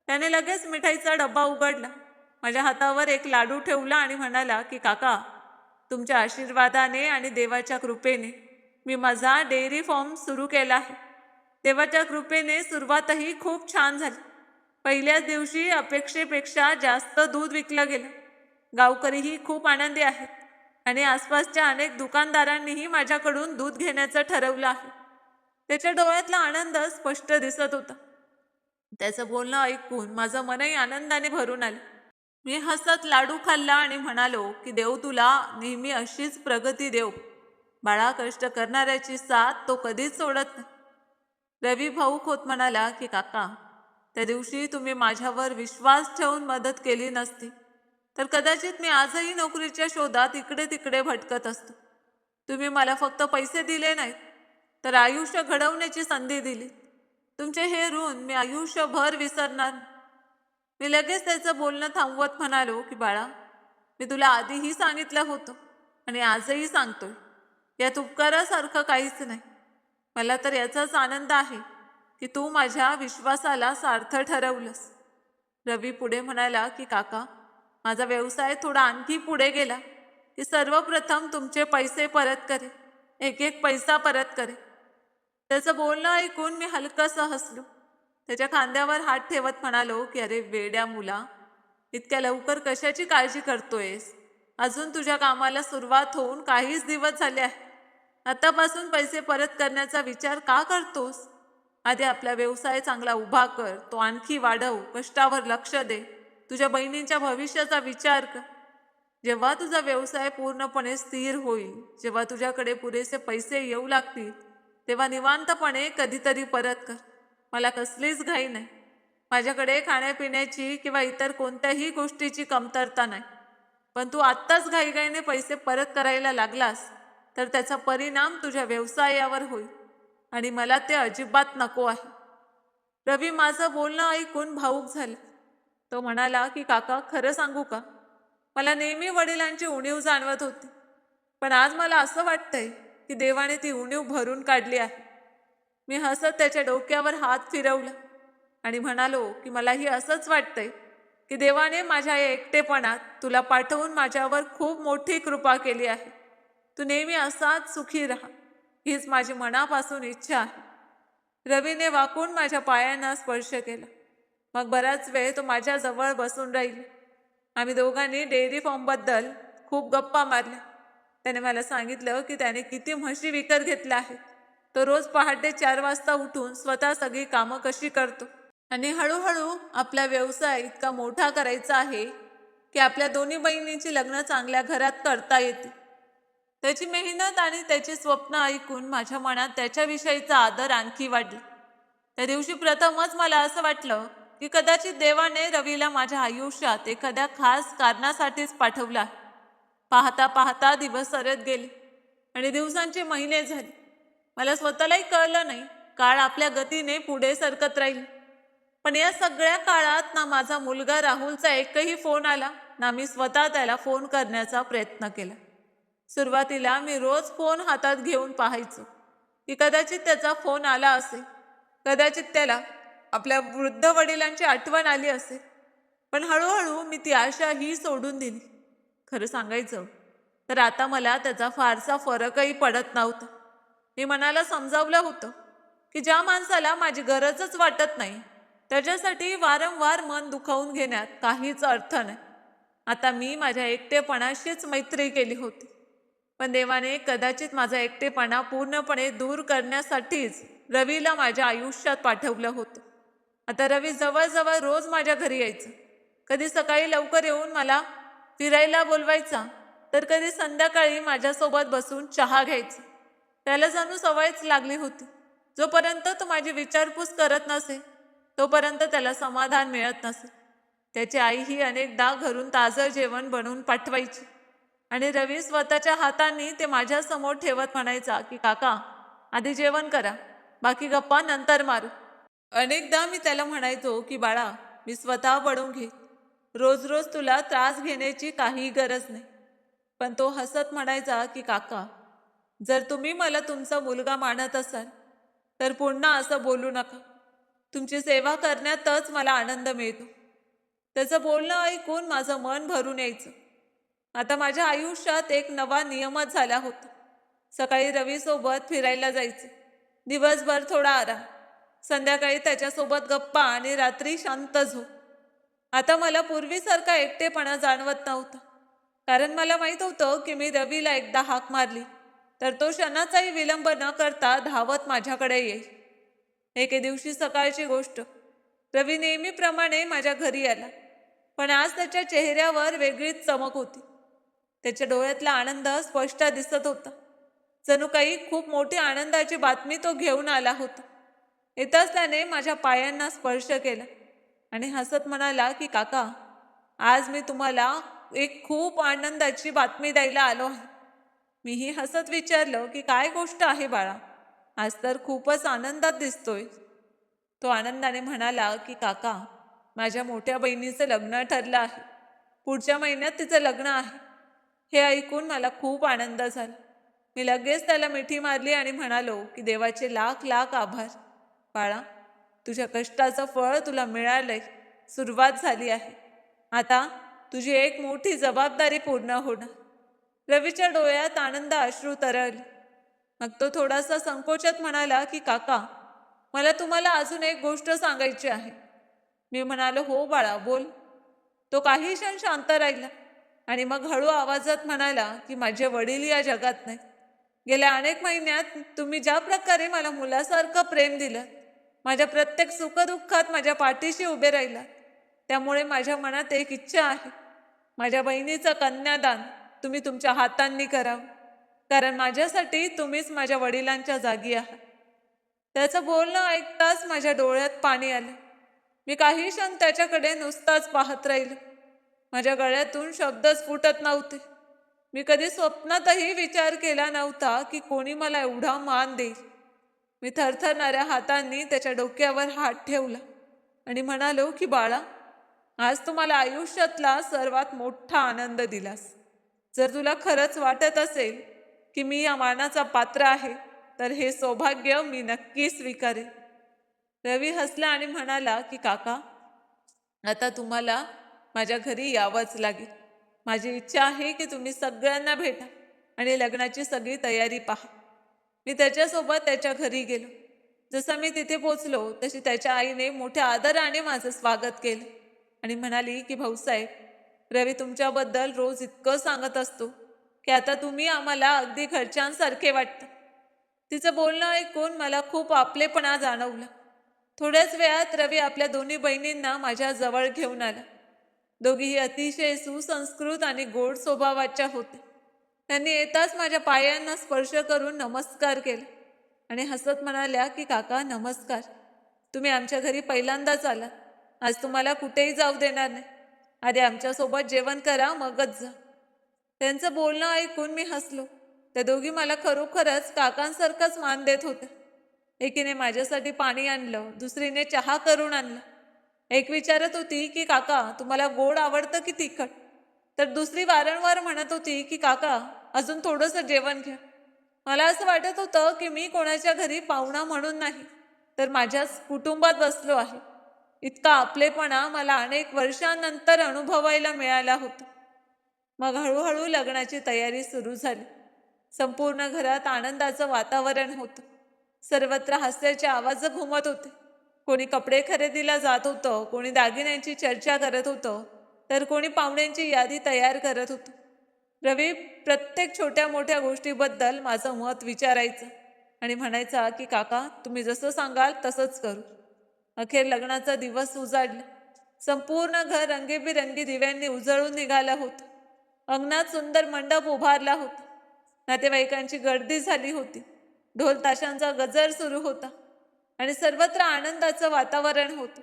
त्याने लगेच मिठाईचा डब्बा उघडला, माझ्या हातावर एक लाडू ठेवला आणि म्हणाला की काका, तुमच्या आशीर्वादाने आणि देवाच्या कृपेने मी माझा डेअरी फार्म सुरू केला आहे. देवाच्या कृपेने सुरुवातही खूप छान झाली. पहिल्याच दिवशी अपेक्षेपेक्षा जास्त दूध विकलं गेलं. गावकरीही खूप आनंदी आहेत आणि आसपासच्या अनेक दुकानदारांनीही माझ्याकडून दूध घेण्याचं ठरवलं आहे. त्याच्या डोळ्यातला आनंद स्पष्ट दिसत होता. त्याचं बोलणं ऐकून माझं मनही आनंदाने भरून आलं. मी हसत लाडू खाल्ला आणि म्हणालो की देव तुला नेहमी अशीच प्रगती देव. बाळा, कष्ट करणाऱ्याची साथ तो कधीच सोडत नाही. रवी भाऊक होत म्हणाला की काका, त्या दिवशी तुम्ही माझ्यावर विश्वास ठेवून मदत केली नसती तर कदाचित मी आजही नोकरीच्या शोधात इकडे तिकडे भटकत असतो. तुम्ही मला फक्त पैसे दिले नाहीत तर आयुष्य घडवण्याची संधी दिली. तुमचे हे ऋण मी आयुष्यभर विसरणार. मी लगेच त्याचं बोलणं थांबवत म्हणालो की बाळा, मी तुला आधीही सांगितलं होतं आणि आजही सांगतोय, यात उपकारासारखं काहीच नाही. मला तर याचाच आनंद आहे की तू माझ्या विश्वासाला सार्थ ठरवलंस. रवी पुढे म्हणाला की काका, माझा व्यवसाय थोडा आणखी पुढे गेला की सर्वप्रथम तुमचे पैसे परत करे, एक एक पैसा परत करे. त्याचं बोलणं ऐकून मी हलकंसं हसलो. त्याच्या खांद्यावर हात ठेवत म्हणालो की अरे वेड्या मुला, इतक्या लवकर कशाची काळजी करतोयस? अजून तुझ्या कामाला सुरुवात होऊन काहीच दिवस झाले आहे. आतापासून पैसे परत करण्याचा विचार का करतोस? आधी आपला व्यवसाय चांगला उभा कर, तो आणखी वाढव, कष्टावर लक्ष दे, तुझ्या बहिणींच्या भविष्याचा विचार कर. जेव्हा तुझा व्यवसाय पूर्णपणे स्थिर होईल, जेव्हा तुझ्याकडे पुरेसे पैसे येऊ लागतील, तेव्हा निवांतपणे कधीतरी परत कर. मला कसलीच घाई नाही. माझ्याकडे खाण्यापिण्याची किंवा इतर कोणत्याही गोष्टीची कमतरता नाही. पण तू आत्ताच घाईघाईने पैसे परत करायला लागलास तर त्याचा परिणाम तुझ्या व्यवसायावर होईल आणि मला ते अजिबात नको आहे. रवी माझं बोलणं ऐकून भावूक झाला. तो म्हणाला की काका, खरं सांगू का, मला नेहमी वडिलांची उणीव जाणवत होती. पण आज मला असं वाटतंय की देवाने ती उणीव भरून काढली आहे. मी हसत त्याच्या डोक्यावर हात फिरवला आणि म्हणालो की मलाही असंच वाटतंय की देवाने माझ्या या एकटेपणात तुला पाठवून माझ्यावर खूप मोठी कृपा केली आहे. तू नेहमी असाच सुखी राहा, हीच माझी मनापासून इच्छा आहे. रवीने वाकून माझ्या पायांना स्पर्श केला. मग बराच वेळ तो माझ्या जवळ बसून राहील. आम्ही दोघांनी डेअरी फार्मबद्दल खूप गप्पा मारल्या. त्याने मला सांगितलं की त्याने किती म्हशी विकत घेतल्या आहेत. तो रोज पहाटे 4 वाजता उठून स्वतः सगळी कामं कशी करतो आणि हळूहळू आपला व्यवसाय इतका मोठा करायचा आहे की आपल्या दोन्ही बहिणींची लग्न चांगल्या घरात करता येते. त्याची मेहनत आणि त्याची स्वप्न ऐकून माझ्या मनात त्याच्याविषयीचा आदर आणखी वाढला. त्या दिवशी प्रथमच मला असं वाटलं की कदाचित देवाने रवीला माझ्या आयुष्यात एखाद्या खास कारणासाठीच पाठवला आहे. पाहता पाहता दिवस सरत गेले आणि दिवसांचे महिने झाले. मला स्वतःलाही कळलं नाही. काळ आपल्या गतीने पुढे सरकत राहील. पण या सगळ्या काळात ना माझा मुलगा राहुलचा एकही फोन आला, ना मी स्वतः त्याला फोन करण्याचा प्रयत्न केला. सुरुवातीला मी रोज फोन हातात घेऊन पाहायचो की कदाचित त्याचा फोन आला असेल, कदाचित त्याला आपल्या वृद्ध वडिलांची आठवण आली असेल. पण हळूहळू मी ती आशा ही सोडून दिली. खरं सांगायचं तर आता मला त्याचा फारसा फरकही पडत नव्हता. मी मनाला समजावलं होतं की ज्या माणसाला माझी गरजच वाटत नाही त्याच्यासाठी वारंवार मन दुखावून घेण्यात काहीच अर्थ नाही. आता मी माझ्या एकटेपणाशीच मैत्री केली होती. पण देवाने कदाचित माझा एकटेपणा पूर्णपणे दूर करण्यासाठीच रवीला माझ्या आयुष्यात पाठवलं होतं. आता रवी जवळजवळ रोज माझ्या घरी यायचं. कधी सकाळी लवकर येऊन मला फिरायला बोलवायचा, तर कधी संध्याकाळी माझ्यासोबत बसून चहा घ्यायचा. त्याला जणू सवयच लागली होती. जोपर्यंत तो माझी विचारपूस करत नसे तोपर्यंत त्याला समाधान मिळत नसे. त्याची आईही अनेकदा घरून ताजं जेवण बनवून पाठवायची आणि रवी स्वतःच्या हातांनी ते माझ्यासमोर ठेवत म्हणायचा की काका, आधी जेवण करा, बाकी गप्पा नंतर मारू. अनेकदा मी त्याला म्हणायचो की बाळा, मी स्वतः बनवून घे, रोज रोज तुला त्रास घेण्याची काही गरज नाही. पण तो हसत म्हणायचा की काका, जर तुम्ही मला तुमचा मुलगा मानत असाल तर पुन्हा असं बोलू नका. तुमची सेवा करण्यातच मला आनंद मिळतो. त्याचं बोलणं ऐकून माझं मन भरून यायचं. आता माझ्या आयुष्यात एक नवा नियमच झाला होता. सकाळी रवीसोबत फिरायला जायचं, दिवसभर थोडा आराम, संध्याकाळी त्याच्यासोबत गप्पा आणि रात्री शांत झोप. आता मला पूर्वीसारखा एकटेपणा जाणवत नव्हता. कारण मला माहीत होतं की मी रवीला एकदा हाक मारली तर तो क्षणाचाही विलंब न करता धावत माझ्याकडे येईल. एके दिवशी सकाळची गोष्ट. रवी नेहमीप्रमाणे माझ्या घरी आला. पण आज त्याच्या चेहऱ्यावर वेगळीच चमक होती. त्याच्या डोळ्यातला आनंद स्पष्ट दिसत होता. जणू काही खूप मोठी आनंदाची बातमी तो घेऊन आला होता. येताच त्याने माझ्या पायांना स्पर्श केला आणि हसत म्हणाला की काका, आज मी तुम्हाला एक खूप आनंदाची बातमी द्यायला आलो आहे. मीही हसत विचारलं की काय गोष्ट आहे बाळा, आज तर खूपच आनंदात दिसतोय. तो आनंदाने म्हणाला की काका, माझ्या मोठ्या बहिणीचं लग्न ठरलं आहे. पुढच्या महिन्यात तिचं लग्न आहे. हे ऐकून मला खूप आनंद झाला. मी लगेच त्याला मिठी मारली आणि म्हणालो की देवाचे लाख लाख आभार. बाळा, तुझ्या कष्टाचं फळ तुला मिळालंय. सुरुवात झाली आहे. आता तुझी एक मोठी जबाबदारी पूर्ण होणार. रवीच्या डोळ्यात आनंद अश्रू तरळले. मग तो थोडासा संकोचात म्हणाला की काका, मला तुम्हाला अजून एक गोष्ट सांगायची आहे. मी म्हणालो हो बाळा, बोल. तो काही क्षण शांत राहिला आणि मग हळू आवाजात म्हणाला की माझे वडील या जगात नाहीत. गेल्या अनेक महिन्यात तुम्ही ज्या प्रकारे मला मुलासारखं प्रेम दिलं, माझ्या प्रत्येक सुखदुःखात माझ्या पाठीशी उभे राहिला, त्यामुळे माझ्या मनात एक इच्छा आहे. माझ्या बहिणीचं कन्यादान तुम्ही तुमच्या हातांनी करावं. कारण माझ्यासाठी तुम्हीच माझ्या वडिलांच्या जागी आहात. त्याचं बोलणं ऐकताच माझ्या डोळ्यात पाणी आलं. मी काही क्षण त्याच्याकडे नुसताच पाहत राहिलो. माझ्या गळ्यातून शब्दच फुटत नव्हते. मी कधी स्वप्नातही विचार केला नव्हता की कोणी मला एवढा मान देईल. मी थरथरणाऱ्या हातांनी त्याच्या डोक्यावर हात ठेवला आणि म्हणालो की बाळा, आज तुम्हाला आयुष्यातला सर्वात मोठा आनंद दिलास. जर तुला खरंच वाटत असेल की मी या मानाचा पात्र आहे तर हे सौभाग्य मी नक्की स्वीकारेन. रवी हसला आणि म्हणाला की काका, आता तुम्हाला माझ्या घरी यावंच लागेल. माझी इच्छा आहे की तुम्ही सगळ्यांना भेटा आणि लग्नाची सगळी तयारी पहा. मी त्याच्यासोबत त्याच्या घरी गेलो. जसं मी तिथे पोचलो तशी त्याच्या आईने मोठ्या आदराने माझं स्वागत केलं आणि म्हणाली की भाऊसाहेब, रवी तुमच्याबद्दल रोज इतकं सांगत असतो की आता तुम्ही आम्हाला अगदी घरच्यांसारखे वाटतं. तिचं बोलणं ऐकून मला खूप आपलेपणा जाणवला. थोड्याच वेळात रवी आपल्या दोन्ही बहिणींना माझ्या जवळ घेऊन आला. दोघीही अतिशय सुसंस्कृत आणि गोड स्वभावाच्या होत्या. त्यांनी येताच माझ्या पायांना स्पर्श करून नमस्कार केला आणि हसत म्हणाल्या की काका नमस्कार. तुम्ही आमच्या घरी पहिल्यांदाच आलात. आज तुम्हाला कुठेही जाऊ देणार नाही. आधी आमच्यासोबत जेवण करा, मगच जा. त्यांचं बोलणं ऐकून मी हसलो. त्या दोघी मला खरोखरच काकांसारखाच मान देत होत्या. एकीने माझ्यासाठी पाणी आणलं, दुसरीने चहा करून आणला. एक विचारत होती की काका तुम्हाला गोड आवडतं की तिखट, तर दुसरी वारंवार म्हणत होती की काका अजून थोडंसं जेवण घ्या. मला असं वाटत होतं की मी कोणाच्या घरी पाहुणा म्हणून नाही, तर माझ्याच कुटुंबात बसलो आहे. इतका आपलेपणा मला अनेक वर्षांनंतर अनुभवायला मिळाला होता. मग हळूहळू लग्नाची तयारी सुरू झाली. संपूर्ण घरात आनंदाचं वातावरण होतं. सर्वत्र हास्याचे आवाज घुमत होते. कोणी कपडे खरेदीला जात होतं, कोणी दागिन्यांची चर्चा करत होतं, तर कोणी पाहुण्यांची यादी तयार करत होतं. रवी प्रत्येक छोट्या मोठ्या गोष्टीबद्दल माझं मत विचारायचं आणि म्हणायचा की काका तुम्ही जसं सांगाल तसंच करू. अखेर लग्नाचा दिवस उजाडला. संपूर्ण घर रंगीबिरंगी दिव्यांनी उजळून निघालं होतं. अंगणात सुंदर मंडप उभारला होता. नातेवाईकांची गर्दी झाली होती. ढोल ताशांचा गजर सुरू होता आणि सर्वत्र आनंदाचं वातावरण होतं.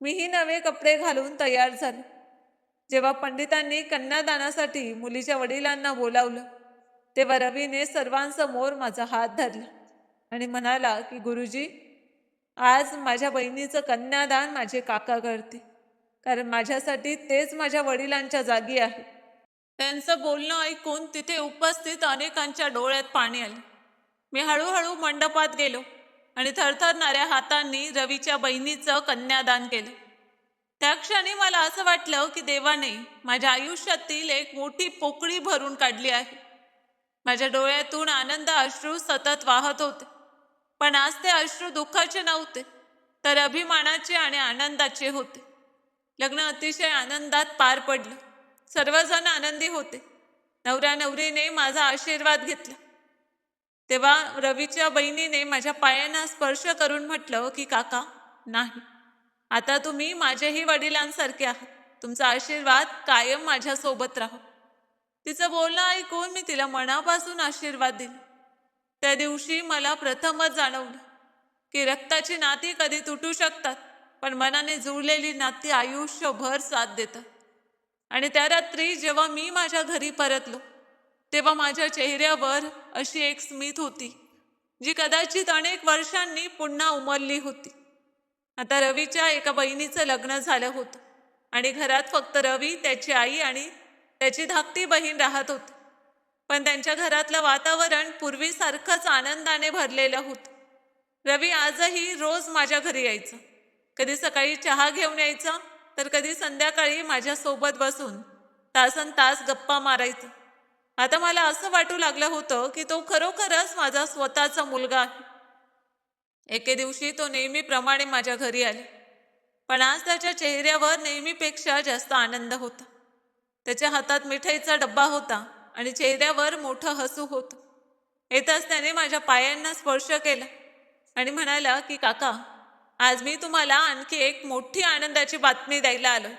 मीही नवे कपडे घालून तयार झालो. जेव्हा पंडितांनी कन्यादानासाठी मुलीच्या वडिलांना बोलावलं, तेव्हा रवीने सर्वांसमोर माझा हात धरला आणि म्हणाला की गुरुजी, आज माझ्या बहिणीचं कन्यादान माझे काका करते, कारण माझ्यासाठी तेच माझ्या वडिलांच्या जागी आहे. त्यांचं बोलणं ऐकून तिथे उपस्थित अनेकांच्या डोळ्यात पाणी आले. मी हळूहळू मंडपात गेलो आणि थरथरणाऱ्या हातांनी रवीच्या बहिणीचं कन्यादान केलं. त्या क्षणी मला असं वाटलं की देवाने माझ्या आयुष्यातील एक मोठी पोकळी भरून काढली आहे. माझ्या डोळ्यातून आनंद अश्रू सतत वाहत होते, पण आज ते अश्रू दुःखाचे नव्हते, तर अभिमानाचे आणि आनंदाचे होते. लग्न अतिशय आनंदात पार पडलं. सर्वजण आनंदी होते. नवऱ्या नवरीने माझा आशीर्वाद घेतला. तेव्हा रवीच्या बहिणीने माझ्या पायांना स्पर्श करून म्हटलं की काका नाही, आता तुम्ही माझ्याही वडिलांसारखे आहात. तुमचा आशीर्वाद कायम माझ्यासोबत राहो. तिचं बोलणं ऐकून मी तिला मनापासून आशीर्वाद दिला. त्या दिवशी मला प्रथमच जाणवलं की रक्ताची नाती कधी तुटू शकतात, पण मनाने जुळलेली नाती आयुष्यभर साथ देतात. आणि त्या रात्री जेव्हा मी माझ्या घरी परतलो, तेव्हा माझ्या चेहऱ्यावर अशी एक स्मित होती जी कदाचित अनेक वर्षांनी पुन्हा उमलली होती. आता रवीच्या एका बहिणीचं लग्न झालं होतं आणि घरात फक्त रवी, त्याची आई आणि त्याची धाकटी बहीण राहत होती. पण त्यांच्या घरातलं वातावरण पूर्वीसारखंच आनंदाने भरलेलं होतं. रवी आजही रोज माझ्या घरी यायचं. कधी सकाळी चहा घेऊन यायचा, तर कधी संध्याकाळी माझ्यासोबत बसून तासन तास गप्पा मारायचा. आता मला असं वाटू लागलं होतं की तो खरोखरच माझा स्वतःचा मुलगा आहे. एके दिवशी तो नेहमीप्रमाणे माझ्या घरी आले, पण आज त्याच्या चेहऱ्यावर नेहमीपेक्षा जास्त आनंद होता. त्याच्या हातात मिठाईचा डब्बा होता आणि चेहऱ्यावर मोठं हसू होतं. येताच त्याने माझ्या पायांना स्पर्श केला आणि म्हणाला की काका, आज मी तुम्हाला आणखी एक मोठी आनंदाची बातमी द्यायला आलो.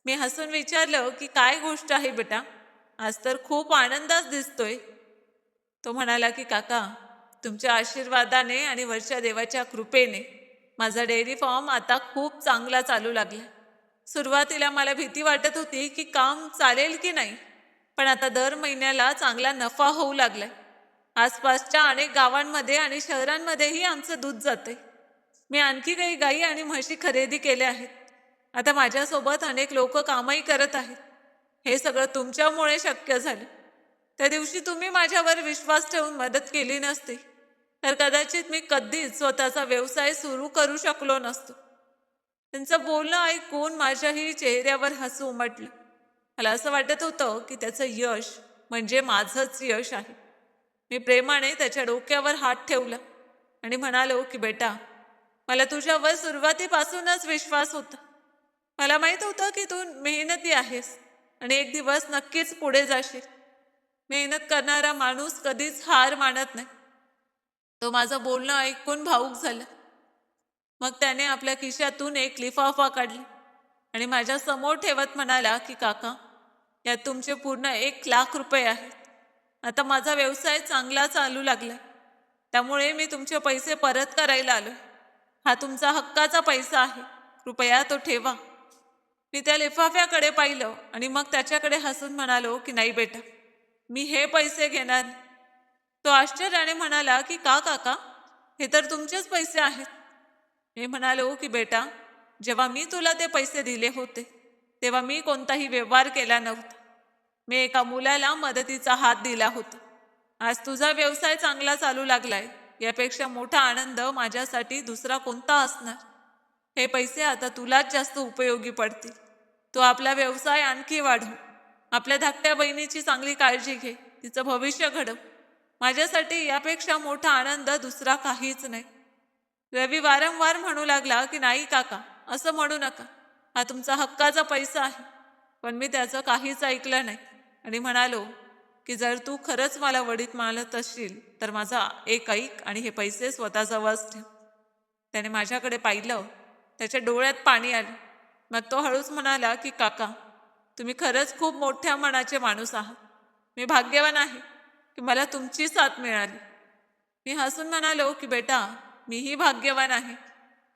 मी हसून विचारलं की काय गोष्ट आहे बेटा, आज तर खूप आनंदाच दिसतोय. तो म्हणाला की काका, तुमच्या आशीर्वादाने आणि वरच्या देवाच्या कृपेने माझा डेअरी फार्म आता खूप चांगला चालू लागला. सुरुवातीला मला भीती वाटत होती की काम चालेल की नाही, पण आता दर महिन्याला चांगला नफा होऊ लागलाय. आसपासच्या अनेक गावांमध्ये आणि शहरांमध्येही आमचं दूध जातंय. मी आणखी काही गायी आणि म्हशी खरेदी केल्या आहेत. आता माझ्यासोबत अनेक लोक कामही करत आहेत. हे सगळं तुमच्यामुळे शक्य झालं. त्या दिवशी तुम्ही माझ्यावर विश्वास ठेवून मदत केली नसती, तर कदाचित मी कधीच स्वतःचा व्यवसाय सुरू करू शकलो नसतो. त्यांचं बोलणं ऐकून माझ्याही चेहऱ्यावर हसू उमटलं. मला असं वाटत होतं की त्याचं यश म्हणजे माझंच यश आहे. मी प्रेमाने त्याच्या डोक्यावर हात ठेवला आणि म्हणालो की बेटा, मला तुझ्यावर सुरुवातीपासूनच विश्वास होता. मला माहित होतं की तू मेहनती आहेस आणि एक दिवस नक्कीच पुढे जाशील. मेहनत करणारा माणूस कधीच हार मानत नाही. तो माझं बोलणं ऐकून भावूक झाला. मग त्याने आपल्या खिशातून एक लिफाफा काढला आणि माझ्या समोर ठेवत म्हणाला की काका, यात तुमचे पूर्ण 1,00,000 रुपये आहेत. आता माझा व्यवसाय चांगला चालू लागलाय, त्यामुळे मी तुमचे पैसे परत करायला आलोय. हा तुमचा हक्काचा पैसा आहे, कृपया तो ठेवा. मी त्या लिफाफ्याकडे पाहिलं आणि मग त्याच्याकडे हसून म्हणालो की नाही बेटा, मी हे पैसे घेणार नाही. तो आश्चर्याने म्हणाला की का काका, हे तर तुमचेच पैसे आहेत. मी म्हणालो की बेटा, जेव्हा मी तुला ते पैसे दिले होते तेव्हा मी कोणताही व्यवहार केला नव्हता. मी एका मुलाला मदतीचा हात दिला होता. आज तुझा व्यवसाय चांगला चालू लागलाय, यापेक्षा मोठा आनंद माझ्यासाठी दुसरा कोणता असणार. हे पैसे आता तुलाच जास्त उपयोगी पडतील. तू आपला व्यवसाय आणखी वाढव. आपल्या धाकट्या बहिणीची चांगली काळजी घे, तिचं भविष्य घडव. माझ्यासाठी यापेक्षा मोठा आनंद दुसरा काहीच नाही. रवी वारंवार म्हणू लागला की नाही काका, असं म्हणू नका. हा तुमचा हक्काचा पैसा आहे. पण मी त्याचं काहीच ऐकलं नाही आणि म्हणालो की जर तू खरंच मला वडीत मानत असशील तर माझा एक ऐक आणि हे पैसे स्वतःजवळच ठेव. त्याने माझ्याकडे पाहिलं. त्याच्या डोळ्यात पाणी आलं. मग तो हळूच म्हणाला की काका, तुम्ही खरंच खूप मोठ्या मनाचे माणूस आहात. मी भाग्यवान आहे की मला तुमची साथ मिळाली. मी हसून म्हणालो की बेटा, मीही भाग्यवान आहे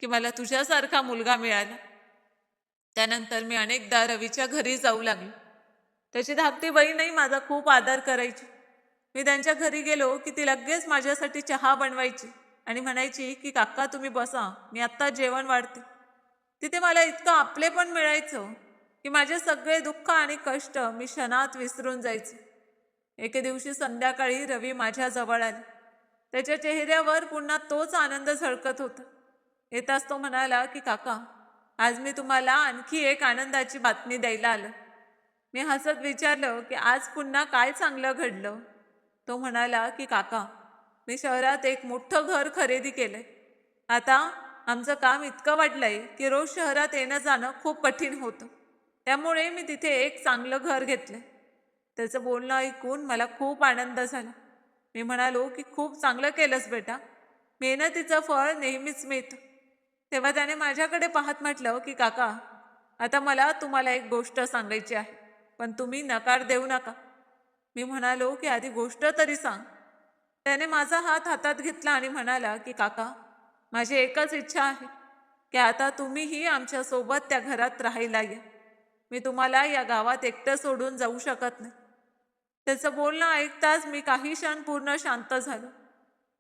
की मला तुझ्यासारखा मुलगा मिळाला. त्यानंतर मी अनेकदा रवीच्या घरी जाऊ लागलो. त्याची धाकटी बहीणही माझा खूप आदर करायची. मी त्यांच्या घरी गेलो की ती लगेच माझ्यासाठी चहा बनवायची आणि म्हणायची की काका तुम्ही बसा, मी आत्ता जेवण वाढते. तिथे मला इतकं आपलेपण मिळायचं की माझे सगळे दुःख आणि कष्ट मी क्षणात विसरून जायचे. एके दिवशी संध्याकाळी रवी माझ्या जवळ आले. त्याच्या चेहऱ्यावर पुन्हा तोच आनंद झळकत होता. येताच तो म्हणाला की काका, आज मी तुम्हाला आणखी एक आनंदाची बातमी द्यायला आलो. मी हसत विचारलं की आज पुन्हा काय चांगलं घडलं. तो म्हणाला की काका, मी शहरात एक मोठं घर खरेदी केलंय. आता आमचं काम इतकं वाढलंय की रोज शहरात येणं जाणं खूप कठीण होतं. त्यामुळे मी तिथे एक चांगलं घर घेतलंय. त्याचं बोलणं ऐकून मला खूप आनंद झाला. मी म्हणालो की खूप चांगलं केलंस बेटा, मेहनतीचं फळ नेहमीच मिळतं. तेव्हा त्याने माझ्याकडे पाहत म्हटलं की काका, आता मला तुम्हाला एक गोष्ट सांगायची आहे, पण तुम्ही नकार देऊ नका. मी म्हणालो की आधी गोष्ट तरी सांग. त्याने माझा हात हातात घेतला आणि म्हणाला की काका, माझी एकच इच्छा आहे की आता तुम्हीही आमच्या सोबत त्या घरात राहायला या. मी तुम्हाला या गावात एकटं सोडून जाऊ शकत नाही. त्याचं बोलणं ऐकताच मी काही क्षण पूर्ण शांत झालो.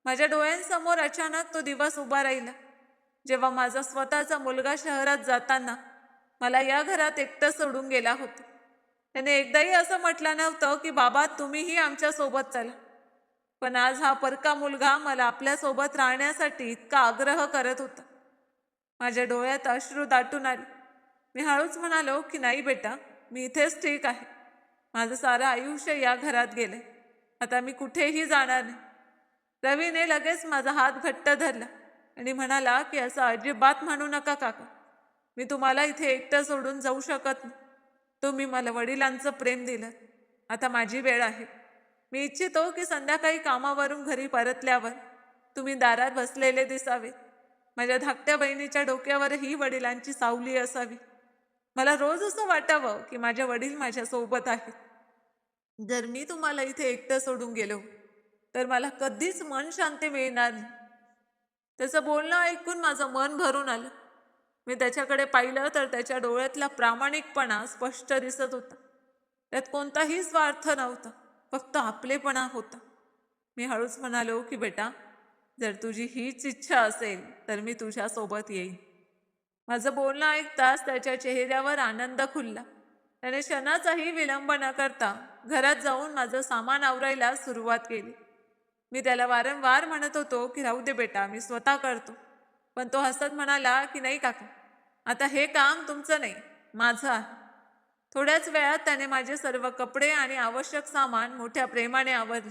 माझ्या डोळ्यांसमोर अचानक तो दिवस उभा राहिला, जेव्हा माझा स्वतःचा मुलगा शहरात जाताना मला या घरात एकटं सोडून गेला होता. त्याने एकदाही असं म्हटलं नव्हतं की बाबा तुम्हीही आमच्या सोबत चला. पण आज हा परका मुलगा मला आपल्यासोबत राहण्यासाठी इतका आग्रह करत होता. माझ्या डोळ्यात अश्रू दाटून आले. मी हळूच म्हणालो की नाही बेटा, मी इथेच ठीक आहे. माझं सारं आयुष्य या घरात गेलंय. आता मी कुठेही जाणार नाही. रवीने लगेच माझा हात घट्ट धरला आणि म्हणाला की असं अजिबात म्हणू नका काका. मी तुम्हाला इथे एकटं सोडून जाऊ शकत नाही. तुम्ही मला वडिलांचं प्रेम दिलं. आता माझी वेळ आहे. मी इच्छितो की संध्याकाळी कामावरून घरी परतल्यावर तुम्ही दारात बसलेले दिसावे. माझ्या धाकट्या बहिणीच्या डोक्यावरही वडिलांची सावली असावी. मला रोज असं वाटावं की माझे वडील माझ्या सोबत आहेत. जर मी तुम्हाला इथे एकटं सोडून गेलो तर मला कधीच मन शांती मिळणार नाही. त्याचं बोलणं ऐकून माझं मन भरून आलं. मी त्याच्याकडे पाहिलं तर त्याच्या डोळ्यातला प्रामाणिकपणा स्पष्ट दिसत होता. त्यात कोणताही स्वार्थ नव्हता, फक्त आपलेपणा होता. मी हळूच म्हणालो की बेटा, जर तुझी हीच इच्छा असेल तर मी तुझ्यासोबत येईन. माझं बोलणं ऐकताच त्याच्या चेहऱ्यावर आनंद खुलला. त्याने क्षणाचाही विलंब न करता घरात जाऊन माझं सामान आवरायला सुरुवात केली. मी त्याला वारंवार म्हणत होतो की राहू दे बेटा, मी स्वतः करतो. पण तो हसत म्हणाला की नाही काका, आता हे काम तुमचं नाही, माझं आहे. थोड्याच वेळात त्याने माझे सर्व कपडे आणि आवश्यक सामान मोठ्या प्रेमाने आवरले.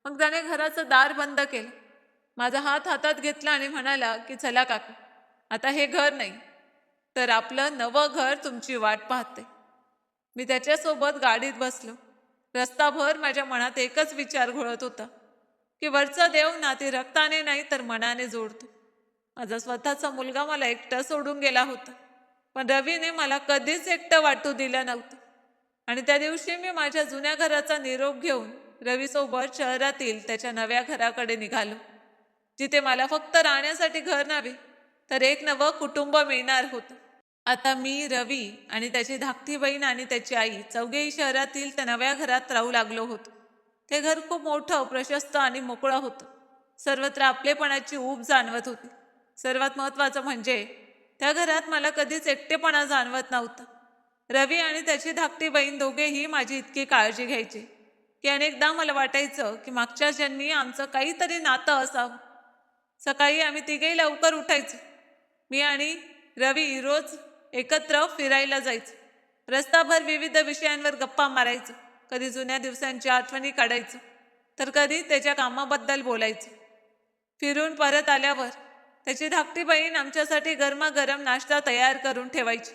मग त्याने घराचं दार बंद केलं, माझा हात हातात घेतला आणि म्हणाला की चला काका, आता हे घर नाही तर आपलं नवं घर तुमची वाट पाहते. मी त्याच्यासोबत गाडीत बसलो. रस्ताभर माझ्या मनात एकच विचार घोळत होता की वरचा देव नाते रक्ताने नाही तर मनाने जोडतो. माझा स्वतःचा मुलगा मला एकटं सोडून गेला होता, पण रवीने मला कधीच एकटं वाटू दिलं नव्हतं. आणि त्या दिवशी मी माझ्या जुन्या घराचा निरोप घेऊन रवीसोबत शहरातील त्याच्या नव्या घराकडे निघालो, जिथे मला फक्त राहण्यासाठी घर नव्हे तर एक नवं कुटुंब मिळणार होतं. आता मी, रवी आणि त्याची धाकटी बहीण आणि त्याची आई चौघेही शहरातील त्या नव्या घरात राहू लागलो होतो. ते घर खूप मोठं, प्रशस्त आणि मोकळं होतं. सर्वत्र आपलेपणाची ऊब जाणवत होती. सर्वात महत्त्वाचं म्हणजे त्या घरात मला कधीच एकटेपणा जाणवत नव्हता. रवी आणि त्याची धाकटी बहीण दोघेही माझी इतकी काळजी घ्यायची की अनेकदा मला वाटायचं की मागच्या जन्मी आमचं काहीतरी नातं असावं. सकाळी आम्ही तिघेही लवकर उठायचो. मी आणि रवी रोज एकत्र फिरायला जायचो. रस्ताभर विविध विषयांवर गप्पा मारायचो. कधी जुन्या दिवसांची आठवणी काढायचो, तर कधी त्याच्या कामाबद्दल बोलायचो. फिरून परत आल्यावर त्याची धाकटी बहीण आमच्यासाठी गरमागरम नाश्ता तयार करून ठेवायची.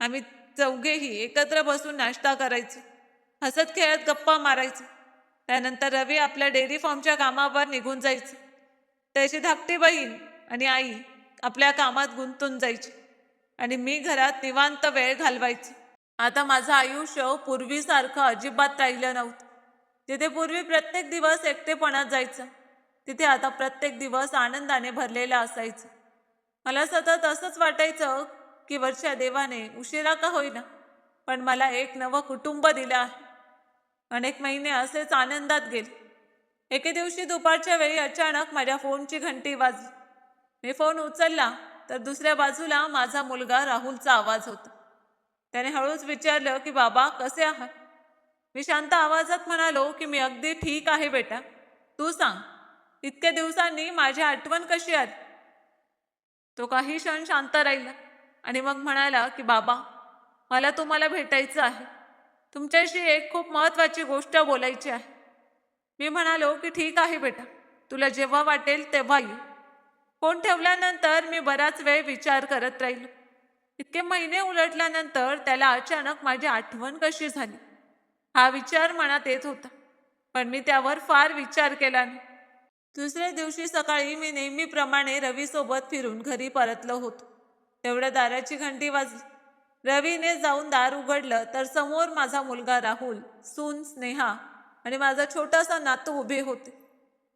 आम्ही चौघेही एकत्र बसून नाश्ता करायचो, हसत खेळत गप्पा मारायचो. त्यानंतर रवी आपल्या डेअरी फार्मच्या कामावर निघून जायचं. त्याची धाकटी बहीण आणि आई आपल्या कामात गुंतून जायची आणि मी घरात निवांत वेळ घालवायची. आता माझं आयुष्य पूर्वीसारखं अजिबात राहिलं नव्हतं. जिथे पूर्वी प्रत्येक दिवस एकटेपणात जायचं, तिथे आता प्रत्येक दिवस आनंदाने भरलेला असायचं. मला सतत असंच वाटायचं की वरच्या देवाने उशिरा का होईना, पण मला एक नवं कुटुंब दिलं आहे. अनेक महिने असेच आनंदात गेले. एके दिवशी दुपारच्या वेळी अचानक माझ्या फोनची घंटी वाजली. मी फोन उचलला तर दुसऱ्या बाजूला माझा मुलगा राहुलचा आवाज होता. त्याने हळूच विचारलं की बाबा कसे आहात. मी शांत आवाजात म्हणालो की मी अगदी ठीक आहे बेटा, तू सांग, इतक्या दिवसांनी माझी आठवण कशी आली. तो काही क्षण शांत राहिला आणि मग म्हणाला की बाबा, मला तुम्हाला भेटायचं आहे. तुमच्याशी एक खूप महत्त्वाची गोष्ट बोलायची आहे. मी म्हणालो की ठीक आहे बेटा, तुला जेव्हा वाटेल तेव्हा ये. फोन ठेवल्यानंतर मी बराच वेळ विचार करत राहिलो. इतके महिने उलटल्यानंतर त्याला अचानक माझी आठवण कशी झाली, हा विचार मनात येत होता, पण मी त्यावर फार विचार केला नाही. दुसऱ्या दिवशी सकाळी मी नेहमीप्रमाणे रवीसोबत फिरून घरी परतलो होतो. तेवढ्या दाराची घंटी वाजली. रवीने जाऊन दार उघडलं तर समोर माझा मुलगा राहुल, सून स्नेहा आणि माझा छोटासा नातू उभे होते.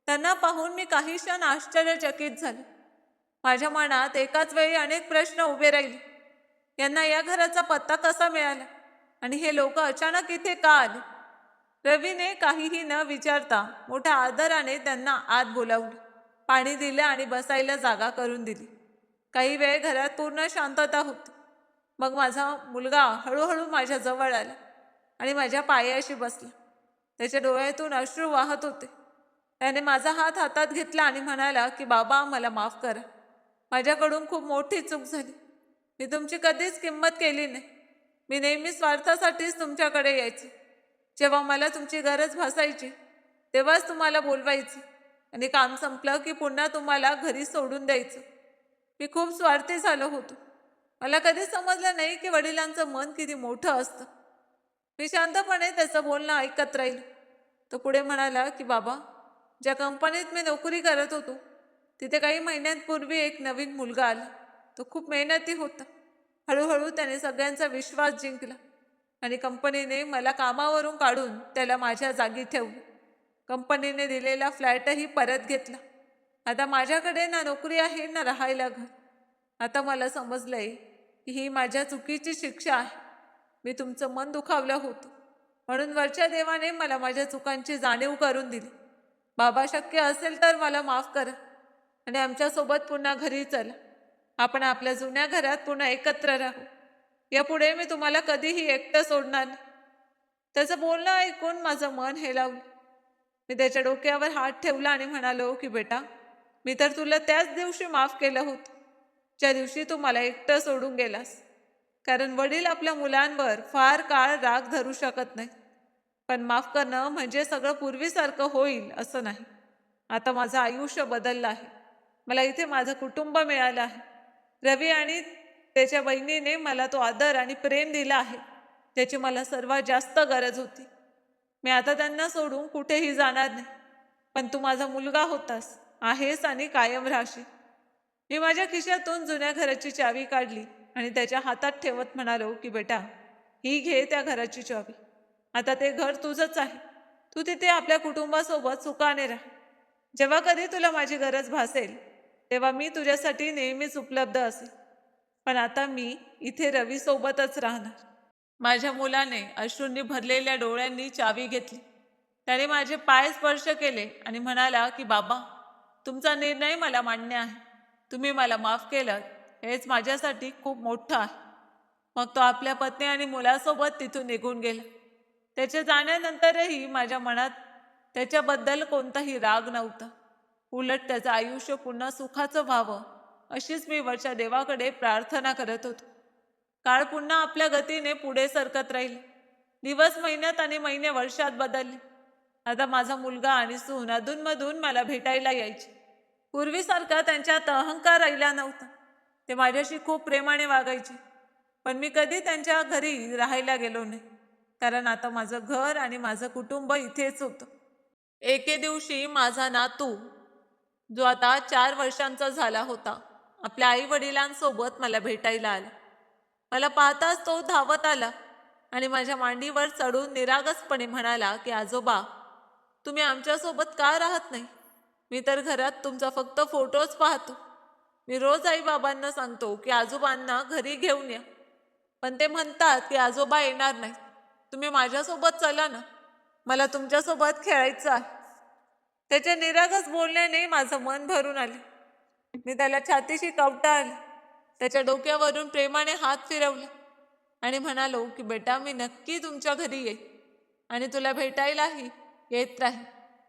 त्यांना पाहून मी काही क्षण आश्चर्यचकित झाले. माझ्या मनात एकाच वेळी अनेक प्रश्न उभे राहिले. यांना या घराचा पत्ता कसा मिळाला आणि हे लोक अचानक इथे का आले. रवीने काहीही न विचारता मोठ्या आदराने त्यांना आत बोलावलं, पाणी दिलं आणि बसायला जागा करून दिली. काही वेळ घरात पूर्ण शांतता होती. मग माझा मुलगा हळूहळू माझ्या जवळ आला आणि माझ्या पायाशी बसला. त्याच्या डोळ्यातून अश्रू वाहत होते. त्याने माझा हात हातात घेतला आणि म्हणाला की बाबा, मला माफ करा, माझ्याकडून खूप मोठी चूक झाली. मी तुमची कधीच किंमत केली नाही. मी नेहमी स्वार्थासाठीच तुमच्याकडे यायचे. जेव्हा मला तुमची गरज भासायची तेव्हाच तुम्हाला बोलवायचं आणि काम संपलं की पुन्हा तुम्हाला घरी सोडून द्यायचं. मी खूप स्वार्थी झालो होतो. मला कधीच समजलं नाही की वडिलांचं मन किती मोठं असतं. मी शांतपणे त्याचं बोलणं ऐकत राहिलो. तो पुढे म्हणाला की बाबा, ज्या कंपनीत मी नोकरी करत होतो तिथे काही महिन्यांपूर्वी एक नवीन मुलगा आला. तो खूप मेहनती होता. हळूहळू त्याने सगळ्यांचा विश्वास जिंकला आणि कंपनीने मला कामावरून काढून त्याला माझ्या जागी ठेवलं. कंपनीने दिलेला फ्लॅटही परत घेतला. आता माझ्याकडे ना नोकरी आहे ना राहायला घर. आता मला समजलंय की ही माझ्या चुकीची शिक्षा आहे. मी तुमचं मन दुखावलं होतं, म्हणून वरच्या देवाने मला माझ्या चुकांची जाणीव करून दिली. बाबा, शक्य असेल तर मला माफ करा आणि आमच्यासोबत पुन्हा घरी चला. आपण आपल्या जुन्या घरात पुन्हा एकत्र राहू. यापुढे मी तुम्हाला कधीही एकटं सोडणार नाही. त्याचं बोलणं ऐकून माझं मन हेलावलं. मी त्याच्या डोक्यावर हात ठेवला आणि म्हणालो की बेटा, मी तर तुला त्याच दिवशी माफ केलं होतं ज्या दिवशी तू मला एकटं सोडून गेलास. कारण वडील आपल्या मुलांवर फार काळ राग धरू शकत नाही. पण माफ करणं म्हणजे सगळं पूर्वीसारखं होईल असं नाही. आता माझं आयुष्य बदललं आहे. मला इथे माझं कुटुंब मिळालं आहे. रवी आणि त्याच्या बहिणीने मला तो आदर आणि प्रेम दिला आहे ज्याची मला सर्वात जास्त गरज होती. मी आता त्यांना सोडून कुठेही जाणार नाही. पण तू माझा मुलगा होतास, आहेस आणि कायम राहशील. मी माझ्या खिशातून जुन्या घराची चावी काढली आणि त्याच्या हातात ठेवत म्हणालो की बेटा, ही घे त्या घराची चावी. आता ते घर तुझंच आहे. तू तिथे आपल्या कुटुंबासोबत सुखाने राहा. जेव्हा कधी तुला माझी गरज भासेल तेव्हा मी तुझ्यासाठी नेहमीच उपलब्ध असेल. पण आता मी इथे रवी सोबतच राहणार. माझ्या मुलाने अश्रूंनी भरलेल्या डोळ्यांनी चावी घेतली. त्याने माझे पाय स्पर्श केले आणि म्हणाला की बाबा, तुमचा निर्णय मला मान्य आहे. तुम्ही मला माफ केलं हेच माझ्यासाठी खूप मोठं आहे. मग तो आपल्या पत्नी आणि मुलासोबत तिथून निघून गेला. त्याच्या जाण्यानंतरही माझ्या मनात त्याच्याबद्दल कोणताही राग नव्हता. उलट त्याचं आयुष्य पुन्हा सुखाचं व्हावं अशीच मी वरच्या देवाकडे प्रार्थना करत होतो. काळ पुन्हा आपल्या गतीने पुढे सरकत राहील. दिवस महिन्यात आणि महिने वर्षात बदलले. आता माझा मुलगा आणि सून अधूनमधून मला भेटायला यायचे. पूर्वीसारखा त्यांच्यात अहंकार राहिला नव्हता. ते माझ्याशी खूप प्रेमाने वागायचे. पण मी कधी त्यांच्या घरी राहायला गेलो नाही. कारण आता माझं घर आणि माझं कुटुंब इथेच होतं. एके दिवशी माझा नातू, जो आता 4 वर्षांचा झाला होता, आपल्या आई वडिलांसोबत मला भेटायला आला. मला पाहताच तो धावत आला आणि माझ्या मांडीवर चढून निरागसपणे म्हणाला की आजोबा, तुम्ही आमच्यासोबत का राहत नाही? मी तर घरात तुमचा फक्त फोटोच पाहतो. मी रोज आई बाबांना सांगतो की आजोबांना घरी घेऊन या, पण ते म्हणतात की आजोबा येणार नाही. तुम्ही माझ्यासोबत चला ना, मला तुमच्यासोबत खेळायचं आहे. त्याच्या निरागस बोलण्याने माझं मन भरून आले. मी त्याला छातीशी कवटाळले. त्याच्या डोक्यावरून प्रेमाने हात फिरवले आणि म्हणालो की बेटा, मी नक्की तुमच्या घरी येईन आणि तुला भेटायलाही येत राहीन.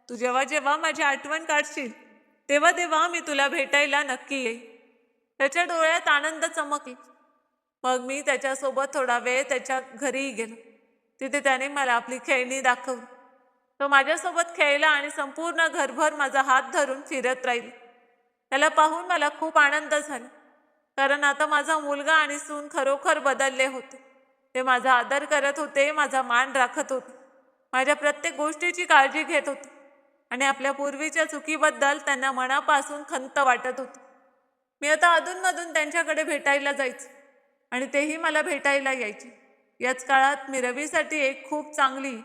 तू जेव्हा जेव्हा माझी आठवण काढशील तेव्हा तेव्हा मी तुला भेटायला नक्की येईन. त्याच्या डोळ्यात आनंद चमकला. मग मी त्याच्यासोबत थोडा वेळ त्याच्या घरीही गेलो. तिथे त्याने मला आपली खेळणी दाखवली. तो माझ्यासोबत खेळला आणि संपूर्ण घरभर माझा हात धरून फिरत राहील. त्याला पाहून मला खूप आनंद झाला. कारण आता माझा मुलगा आणि सून खरोखर बदलले होते. ते माझा आदर करत होते, माझा मान राखत होते, माझ्या प्रत्येक गोष्टीची काळजी घेत होते आणि आपल्या पूर्वीच्या चुकीबद्दल त्यांना मनापासून खंत वाटत होती. मी आता अधूनमधून त्यांच्याकडे भेटायला जायचे आणि तेही मला भेटायला यायचे. याच काळात मी रवीसाठी एक खूप चांगली,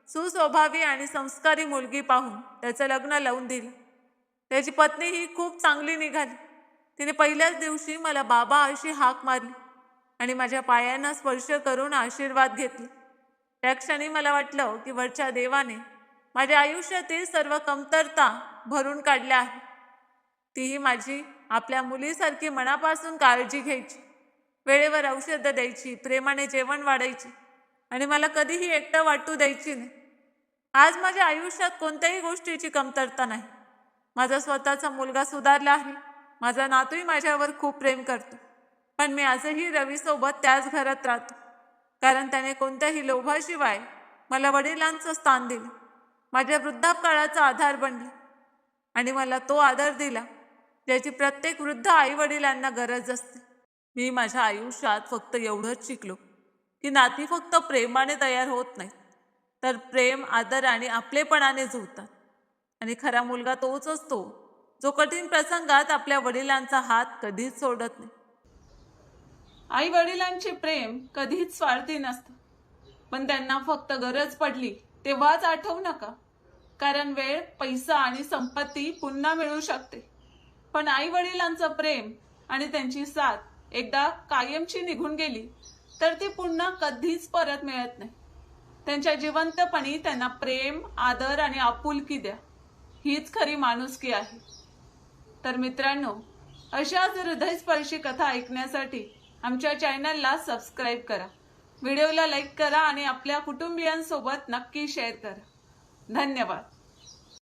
सुस्वभावी आणि संस्कारी मुलगी पाहून त्याचं लग्न लावून दिलं. त्याची पत्नी ही खूप चांगली निघाली. तिने पहिल्याच दिवशी मला बाबा अशी हाक मारली आणि माझ्या पायांना स्पर्श करून आशीर्वाद घेतले. त्या क्षणी मला वाटलं की वरच्या देवाने माझ्या आयुष्यातील सर्व कमतरता भरून काढल्या आहे. तीही माझी आपल्या मुलीसारखी मनापासून काळजी घ्यायची, वेळेवर औषधं द्यायची, प्रेमाने जेवण वाढायची आणि मला कधीही एकटं वाटू द्यायची नाही. आज माझ्या आयुष्यात कोणत्याही गोष्टीची कमतरता नाही. माझा स्वतःचा मुलगा सुधारला आहे. माझा नातूही माझ्यावर खूप प्रेम करतो. पण मी आजही रवीसोबत त्याच घरात राहतो. कारण त्याने कोणत्याही लोभाशिवाय मला वडिलांचं स्थान दिलं, माझ्या वृद्धापकाळाचा आधार बनला आणि मला तो आदर दिला ज्याची प्रत्येक वृद्ध आई वडिलांना गरज असते. मी माझ्या आयुष्यात फक्त एवढंच शिकलो की नाती फक्त प्रेमाने तयार होत नाही, तर प्रेम, आदर आणि आपलेपणाने जुळतात. आणि खरा मुलगा तोच असतो जो कठीण प्रसंगात आपल्या वडिलांचा हात कधीच सोडत नाही. आई वडिलांचे प्रेम कधीच स्वार्थी नसतं, पण त्यांना फक्त गरज पडली तेव्हाच आठवू नका. कारण वेळ, पैसा आणि संपत्ती पुन्हा मिळू शकते, पण आई वडिलांचं प्रेम आणि त्यांची साथ एकदा कायमची निघून गेली तर ती पुन्हा कधीच परत मिळत नाही. त्यांच्या जिवंतपणी त्यांना प्रेम, आदर आणि आपुलकी द्या. हीच खरी माणुसकी आहे. तर मित्रांनो, अशाच हृदयस्पर्शी कथा ऐकण्यासाठी आमच्या चॅनलला सबस्क्राईब करा, व्हिडिओला लाईक करा आणि आपल्या कुटुंबियांसोबत नक्की शेअर करा. धन्यवाद.